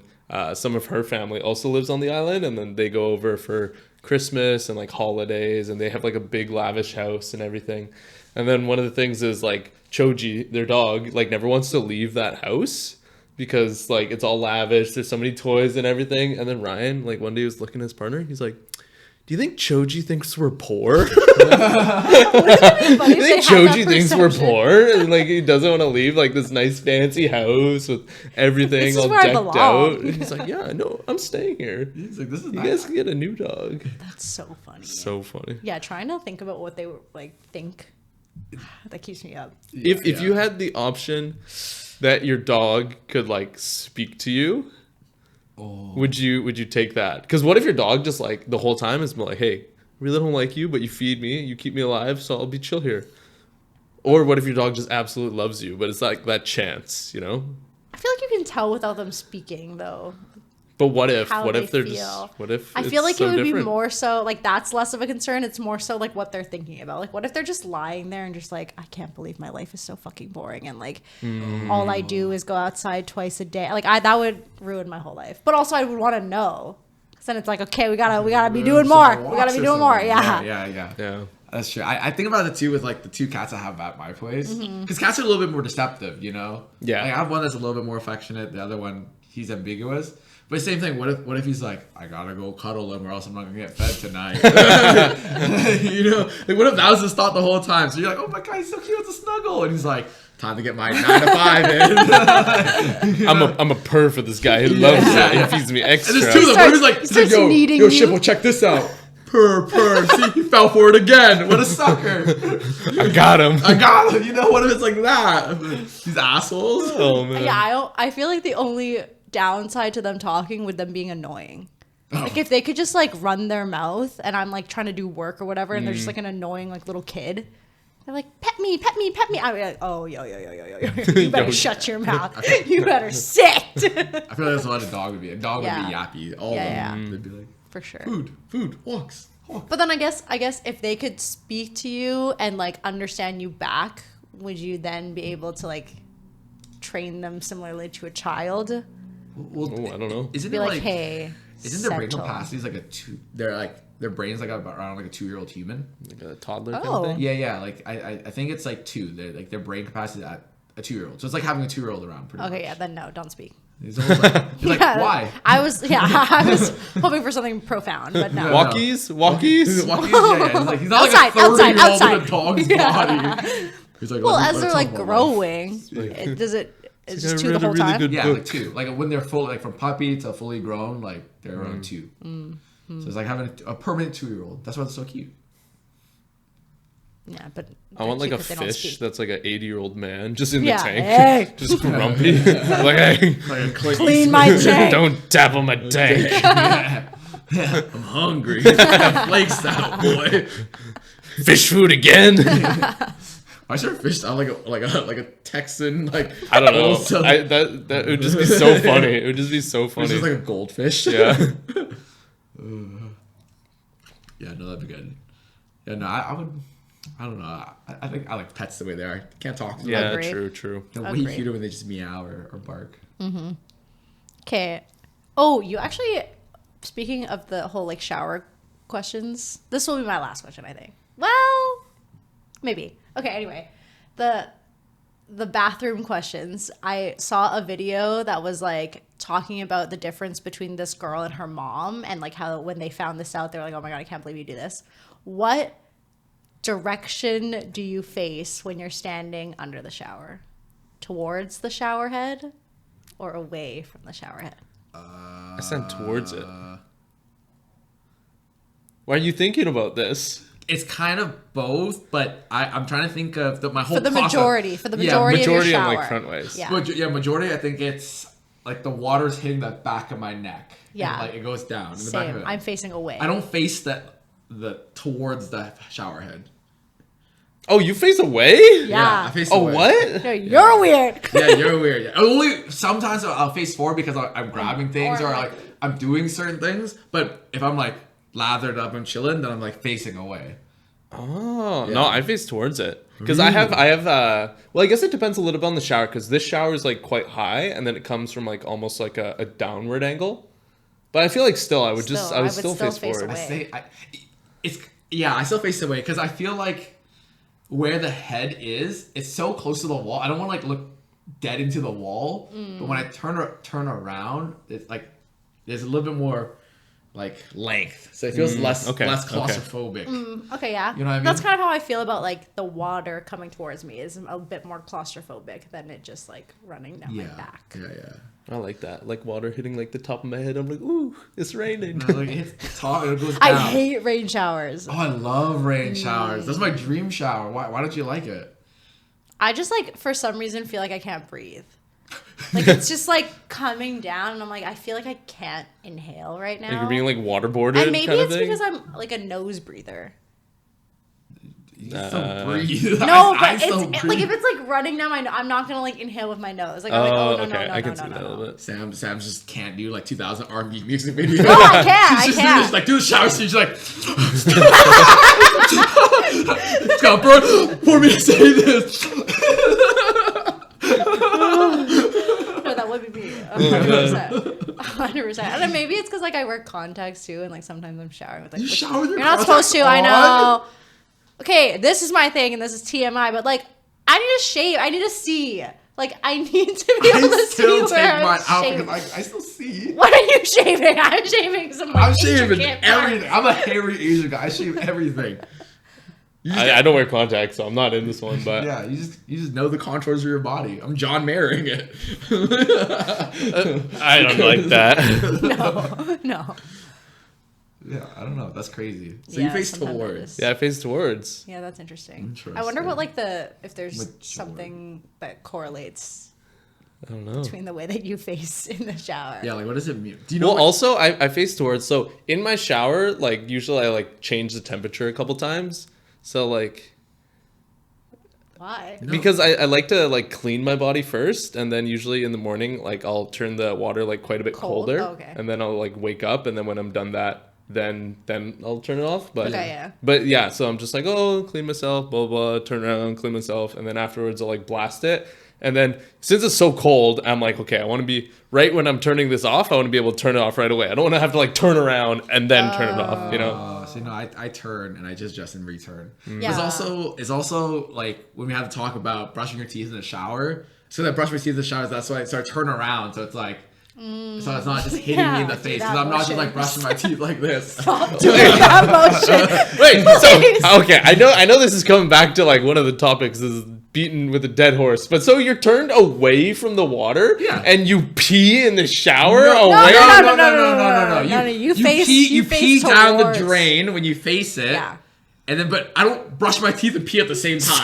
some of her family also lives on the island, and then they go over for Christmas and like holidays, and they have like a big lavish house and everything. And then one of the things is like Choji, their dog, like never wants to leave that house because like it's all lavish. There's so many toys and everything. And then Ryan, like one day he was looking at his partner, he's like, do you think Choji thinks we're poor? Do you think Choji thinks we're poor? And like he doesn't want to leave like this nice fancy house with everything all decked out. And he's like, yeah, no, I'm staying here. he's like, this is You nice. guys can get a new dog. That's so funny. So funny. Yeah, trying to think about what they would like think. That keeps me up. If you had the option that your dog could like speak to you, would you take that? Because what if your dog just like the whole time is like, hey, I really don't like you, but you feed me, you keep me alive, so I'll be chill here. Or what if your dog just absolutely loves you, but it's like that chance, you know? I feel like you can tell without them speaking, though. But what if? How What if they they're feel. just? What if? I it's feel like so it would be different? more so like that's less of a concern. It's more so like what they're thinking about. Like, what if they're just lying there and just like, I can't believe my life is so fucking boring, and like all I do is go outside twice a day. Like, that would ruin my whole life. But also, I would want to know. Because then it's like, okay, we gotta be doing more. We gotta be doing more. Yeah. Yeah. That's true. I think about it too with like the 2 cats I have at my place. Because cats are a little bit more deceptive, you know? Yeah. Like, I have one that's a little bit more affectionate. The other one, he's ambiguous. But same thing. What if he's like, I gotta go cuddle him or else I'm not gonna get fed tonight. You know? Like, what if that was his thought the whole time? So you're like, oh my god, he's so cute with a snuggle. And he's like, time to get my 9 to 5 in. You know? I'm a purr for this guy. He loves it. He feeds me extra. And there's 2 of them. He's like, needing yo, you. Shippo, check this out. Purr. See, he fell for it again. What a sucker. I got him. You know, what if it's like that? These assholes. Oh man. Yeah, I feel like the only downside to them talking would them being annoying. Like, if they could just like run their mouth and I'm like trying to do work or whatever, and they're just like an annoying like little kid. They're like, pet me. I'd be like, oh, yo. You better shut your mouth. You better sit. I feel like that's what a dog would be. A dog would be yappy. All of them. They'd be like, for sure. Food, walks. But then I guess if they could speak to you and like understand you back, would you then be able to like train them similarly to a child? Well, I don't know. Isn't Be it like, hey, isn't their brain capacity is like a 2? They're like their brain's like around like a 2-year-old human. Like a toddler kind of thing. Yeah. Like I think it's like 2. They're like their brain capacity is at a 2-year-old. So it's like having a 2-year-old around. Pretty much. yeah, then no, don't speak. He's almost like, why? I was hoping for something profound, but no. Walkies? Yeah. He's not like a 30-year-old outside. with a dog's body. He's like, well, as they're like growing, does it? It's just 2 the whole time. Yeah, like 2. Like when they're full, like from puppy to fully grown, like they're around 2. So it's like having a permanent 2-year-old. That's why it's so cute. Yeah, but I want like a fish that's like an 80-year-old man just in the tank, hey. just grumpy. Like, hey, Clean my tank. Don't tap on my tank. Yeah, I'm hungry. Flakes out, boy. Fish food again. I should have fished out like a Texan like. I don't know. Also, That would just be so funny. It would just be so funny. it's just like a goldfish. Yeah. Yeah, no, that'd be good. Yeah, no, I would. I don't know. I think I like pets the way they are. Can't talk to them. Yeah, Agree. true. They're way cuter when they just meow or bark. Okay. Oh, you actually, speaking of the whole like shower questions, this will be my last question, I think. Well, maybe. Okay, anyway. The bathroom questions. I saw a video that was like talking about the difference between this girl and her mom, and like how when they found this out, they were like, oh my God, I can't believe you do this. What direction do you face when you're standing under the shower? Towards the shower head or away from the shower head? I stand towards it. Why are you thinking about this? It's kind of both, but I'm trying to think of my whole For the process. majority of your Majority shower. on like front ways. Yeah. Majority. I think it's like the water's hitting the back of my neck. Yeah. And, like it goes down. In the back of Same. it. I'm facing away. I don't face the towards the shower head. Oh, you face away? Yeah. I face Oh, away. what? No, you're weird. Yeah, you're weird. Yeah. Only sometimes I'll face forward because I'm grabbing things or like I'm doing certain things. But if I'm like lathered up and chilling, then I'm like facing away. Oh, Yeah. no, I face towards it. Because I have, well, I guess it depends a little bit on the shower, because this shower is like quite high, and then it comes from like almost like a downward angle. But I feel like I would still face forward. away. I still face away because I feel like where the head is, it's so close to the wall. I don't want to like look dead into the wall, but when I turn around, it's like there's a little bit more like length, so it feels less claustrophobic. Okay, yeah. You know what I mean? That's kind of how I feel about like the water coming towards me is a bit more claustrophobic than it just like running down my back. Yeah. I like that. Like water hitting like the top of my head. I'm like, ooh, it's raining. No, like it hits the top, it goes down. I hate rain showers. Oh, I love rain showers. That's my dream shower. Why don't you like it? I just like for some reason feel like I can't breathe. Like it's just like coming down, and I'm like, I feel like I can't inhale right now. Like you're being like waterboarded. And maybe kind of it's thing? because I'm like a nose breather. You still breathe. No, I but still it's breathe. like if it's like running down my nose, I'm not gonna like inhale with my nose. Like I'm like, oh no, okay. no, I can no, see that a little bit. Sam just can't do like 2000 R&B music videos. No, I can. She's I just can. like do the shower scene. She's like, Scott, bro, for me to say this. No, that would be me. 100%. 100%. And then maybe it's because like I wear contacts too, and like sometimes I'm showering with like. You shower with your You're not supposed to. contacts I on? know. Okay, this is my thing, and this is TMI. But like, I need to shave. I need to see. Like, I need to be able to see still take where mine I'm out shaving. because I still see. What are you shaving? I'm shaving some. Like, I'm shaving intricate everything. parts. I'm a hairy Asian guy. I shave everything. You just I don't wear contacts, so I'm not in this one. But yeah, you just know the contours of your body. I'm John Mayering it. I don't like that. No. Yeah, I don't know. That's crazy. So Yeah, you face sometimes it towards. is. Yeah, I face towards. Yeah, that's interesting. Interesting. I wonder what like if there's Mature. something that correlates I don't know. between the way that you face in the shower. Yeah, like what does it mean? Do you know? Well, what- also I face towards. So in my shower, like usually I like change the temperature a couple times. So like Why? No. because I like to like clean my body first, and then usually in the morning like I'll turn the water like quite a bit Cold? colder, Oh, okay. and then I'll like wake up, and then when I'm done that, then I'll turn it off. But Okay, yeah. But yeah, so I'm just like, oh, clean myself, blah blah, turn around, clean myself, and then afterwards I'll like blast it. And then since it's so cold, I'm like, okay, I want to be right when I'm turning this off. I want to be able to turn it off right away. I don't want to have to like turn around and then turn it off. You know? So I turn and I just in return. Yeah. It's also like when we have to talk about brushing your teeth in the shower. So that brush my teeth in the shower, that's why I turn around. So it's like, so it's not just hitting me in the do face. that Because I'm not just motion. like brushing my teeth like this. Stop doing that motion. Wait, Please. so okay, I know this is coming back to like one of the topics is beaten with a dead horse. But so you're turned away from the water, Yeah. and you pee in the shower No, away. No. You face pee down the towards. drain when you face it. Yeah. And then, but I don't brush my teeth and pee at the same time.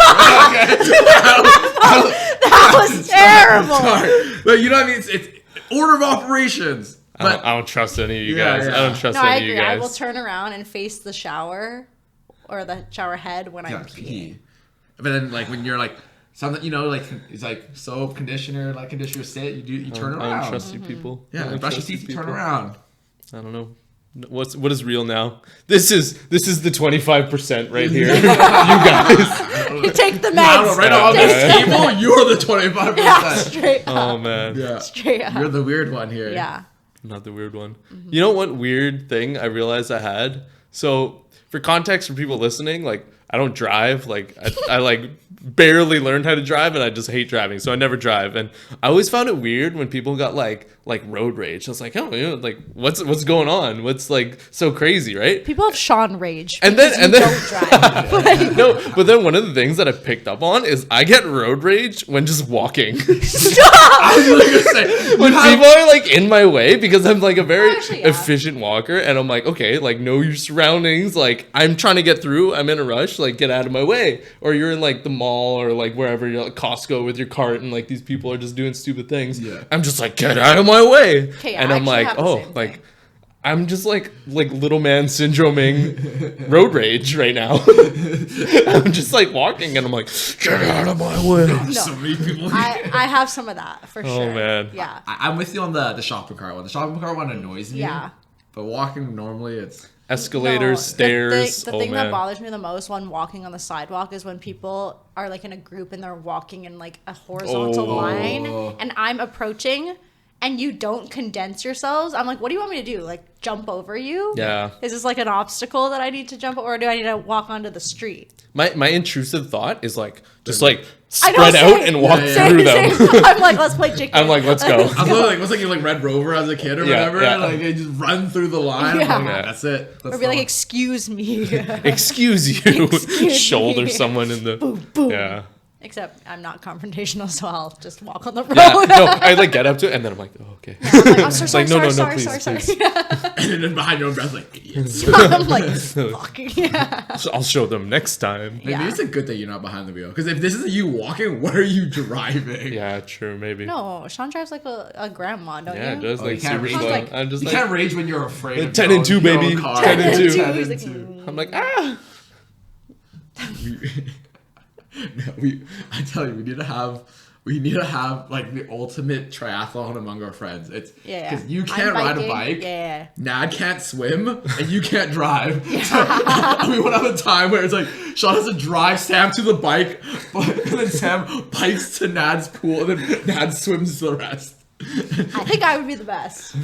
That was terrible. Sorry. But you know what I mean? It's order of operations. But I don't trust any of you Yeah, guys. yeah. I don't trust No, I any of agree. you I guys. will turn around and face the shower or the shower head when I'm peeing. pee. But then like when you're like something, like it's like soap, conditioner, like conditioner sit, you turn around. I don't trust you people. Yeah, brush your teeth, you turn around. I don't know. What is real now? This is the 25% right here. You guys. You take the meds. Right on this table, you're the 25%. Yeah, straight up. Oh man. Yeah. Straight up. You're the weird one here. Yeah. Not the weird one. You know what weird thing I realized I had? So for context for people listening, like I don't drive. Like I like barely learned how to drive, and I just hate driving, so I never drive. And I always found it weird when people got like road rage. I was like, oh, like what's going on? What's like so crazy, right? People have Sean rage. And then don't drive. No, but then one of the things that I picked up on is I get road rage when just walking. I was really gonna say When people are like in my way, because I'm like a very Actually, yeah. efficient walker, and I'm like, okay, like know your surroundings. Like I'm trying to get through. I'm in a rush. Like get out of my way. Or you're in like the mall or like wherever you're like Costco with your cart, and like these people are just doing stupid things. Yeah. I'm just like, get out of my way. Okay, And I I'm like, actually have the oh, same like thing. I'm just like little man syndroming road rage right now. I'm just like walking, and I'm like, get out of my way. No. so many people. I have some of that for sure. Oh man. Yeah. I'm with you on the shopping cart one. The shopping cart one annoys me. Yeah. But walking normally, it's Escalators, No, stairs. The oh thing man. that bothers me the most when walking on the sidewalk is when people are like in a group and they're walking in like a horizontal Oh. line, and I'm approaching and you don't condense yourselves. I'm like, what do you want me to do? Like jump over you? Yeah. Is this like an obstacle that I need to jump over, or do I need to walk onto the street? My intrusive thought is like just like I know, spread out same. and walk Yeah, through them. Same. I'm like, let's play chicken. I'm like, let's go. I was like, what's like you like Red Rover as a kid or Yeah, whatever? yeah. Like they just run through the line. Yeah. I'm like, that's it. Or Let's be like, go. excuse me. Excuse you. Excuse Shoulder me. someone in the Boom, boom. Yeah. Except I'm not confrontational, so I'll just walk on the road. Yeah. No, I like get up to it and then I'm like, oh, okay. I'm like, I'm so sorry, Like, no, sorry, no, sorry, please, sorry, please. sorry. and then behind your own breath, like idiots. I'm like, fuck. Yeah. So I'll show them next time. Maybe Yeah. it's a good thing you're not behind the wheel. Because if this is you walking, what are you driving? Yeah, true, maybe. No, Sean drives like a grandma, don't Yeah, you? it does Oh, like you can't super reach slow. like- I'm just You like can't rage when you're afraid. of 10 your and 2, own- your own baby. car. 10 and 2. 10 He's and like, 2. I'm like, ah. I tell you, we need to have like the ultimate triathlon among our friends. It's Yeah. because you I'm can't ride a biking. bike. Yeah. Nad can't swim and you can't drive. So we want to have a time where it's like Sean has to drive Sam to the bike, and then Sam bikes to Nad's pool, and then Nad swims the rest. I think I would be the best.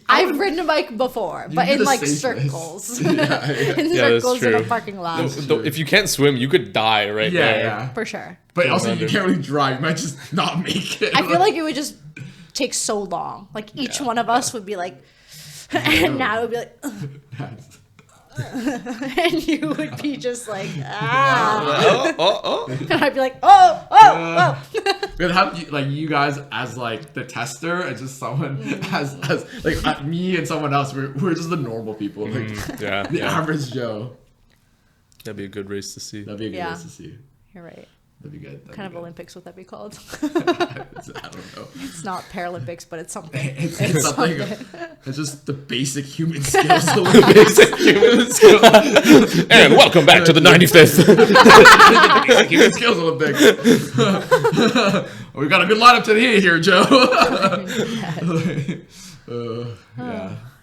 I've ridden a bike before, but be in the like safest. circles. Yeah, in Yeah, that's circles in a true. parking lot. If you can't swim, you could die right Yeah, there. yeah. For sure. But also, Wonder. you can't really drive. You might just not make it. I feel like it would just take so long. Like each one of us would be like, and now it would be like, and you would be just like, ah. Oh. And I'd be like, oh. We'd have you guys as like the tester and just someone as like me and someone else. We're just the normal people, like Yeah, the yeah. average Joe. That'd be a good race to see. That'd be a good Yeah. race to see. You're right. That'd be good. What kind of Olympics would that be called? I don't know. It's not Paralympics, but it's something. It's something. It's just the basic human skills. Basic human skill. And welcome back to the 95th. Basic human skills Olympics. We got a good lineup today here, Joe. Yeah. That's All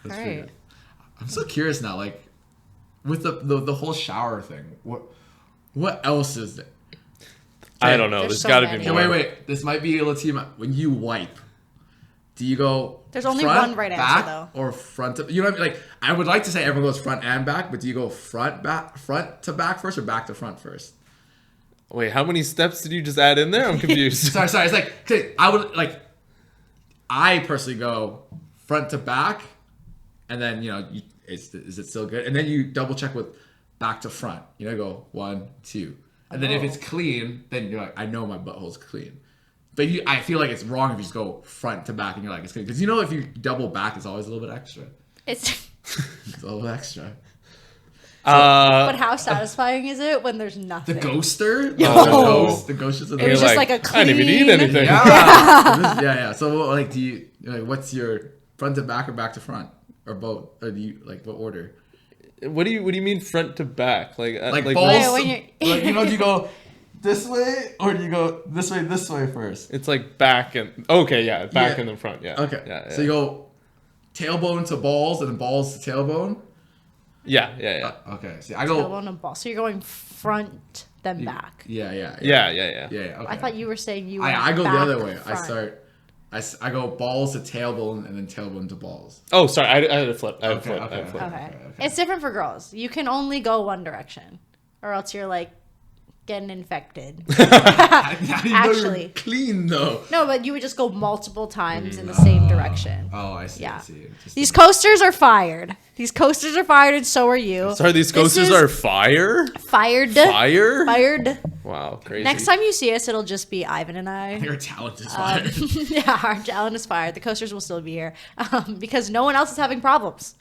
pretty right. good. I'm so curious now, like with the whole shower thing. What else is there? I don't know. There's There's so got to be many. more. Wait. This might be a little team. When you wipe, do you go? There's only front, one right answer, back, though. or front to? You know what I mean? Like I would like to say everyone goes front and back, but do you go front to back first, or back to front first? Wait, how many steps did you just add in there? I'm confused. Sorry. It's like okay, I personally go front to back, and then is it still good? And then you double check with back to front. Go 1, 2. And then if it's clean, then you're like, I know my butthole's clean. But I feel like it's wrong if you just go front to back and you're like, it's clean. Because if you double back, it's always a little bit extra. It's It's a little extra. but how satisfying is it when there's nothing? The ghoster? Oh. The ghost is in It was there. just like a I didn't even eat clean- anything. Yeah. So like, do you what's your front to back or back to front or both? Or do you like what order? What do you mean front to back? Like balls. when you're- Like, you know, do you go this way or do you go this way first? It's like back and back Yeah. and then front. Yeah. Okay. Yeah. So you go tailbone to balls and then balls to tailbone. Yeah. Okay. See, I go. tailbone and ball. So you're going front then back. Yeah. Yeah. Okay. I thought you were saying you. I go the back, other way. front. I go balls to tailbone and then tailbone to balls. Oh, sorry. I had a flip. Okay. Okay. It's different for girls. You can only go one direction, or else you're like getting infected. Actually, clean though. No, but you would just go multiple times in the same direction. Oh, I see. Yeah. I see. These coasters are fired. These coasters are fired, and so are you. Sorry, these coasters are fire? Fired. Fire? Fired. Wow, crazy. Next time you see us, it'll just be Ivan and I. Your talent is fired. Yeah, our talent is fired. The coasters will still be here because no one else is having problems.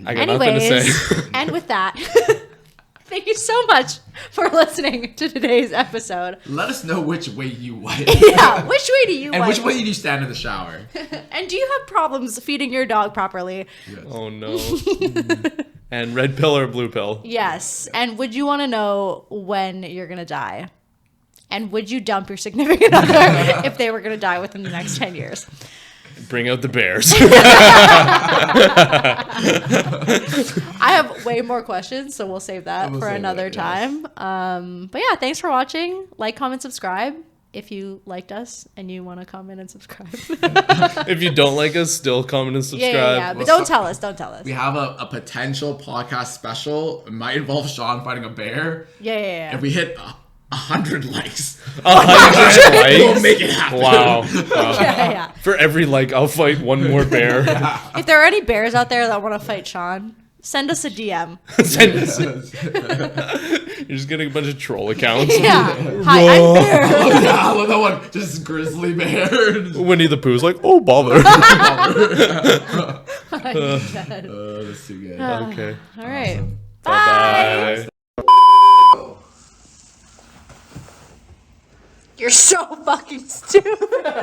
I got nothing to say. And with that, thank you so much for listening to today's episode. Let us know which way you wipe. Yeah, which way do you And wipe? which way do you stand in the shower? And do you have problems feeding your dog properly? Yes. Oh no. And red pill or blue pill? Yes. And would you want to know when you're going to die? And would you dump your significant other if they were going to die within the next 10 years? Bring out the bears. I have way more questions, so we'll save that for another time. But yeah, thanks for watching. Like, comment, subscribe if you liked us and you want to comment and subscribe. If you don't like us, still comment and subscribe. Yeah. But don't tell us. Don't tell us. We have a potential podcast special. It might involve Sean fighting a bear. Yeah. If we hit 100 likes, 100 we'll likes? make it happen. Wow. Yeah. For every like, I'll fight one more bear. If there are any bears out there that want to fight Sean, send us a DM. Send us. You're just getting a bunch of troll accounts. Yeah. Hi, I'm Bear. Oh, yeah, I love that one. Just grizzly bear. Winnie the Pooh's like, oh, bother. That's too good. Okay. All right. Awesome. Bye. Bye. You're so fucking stupid.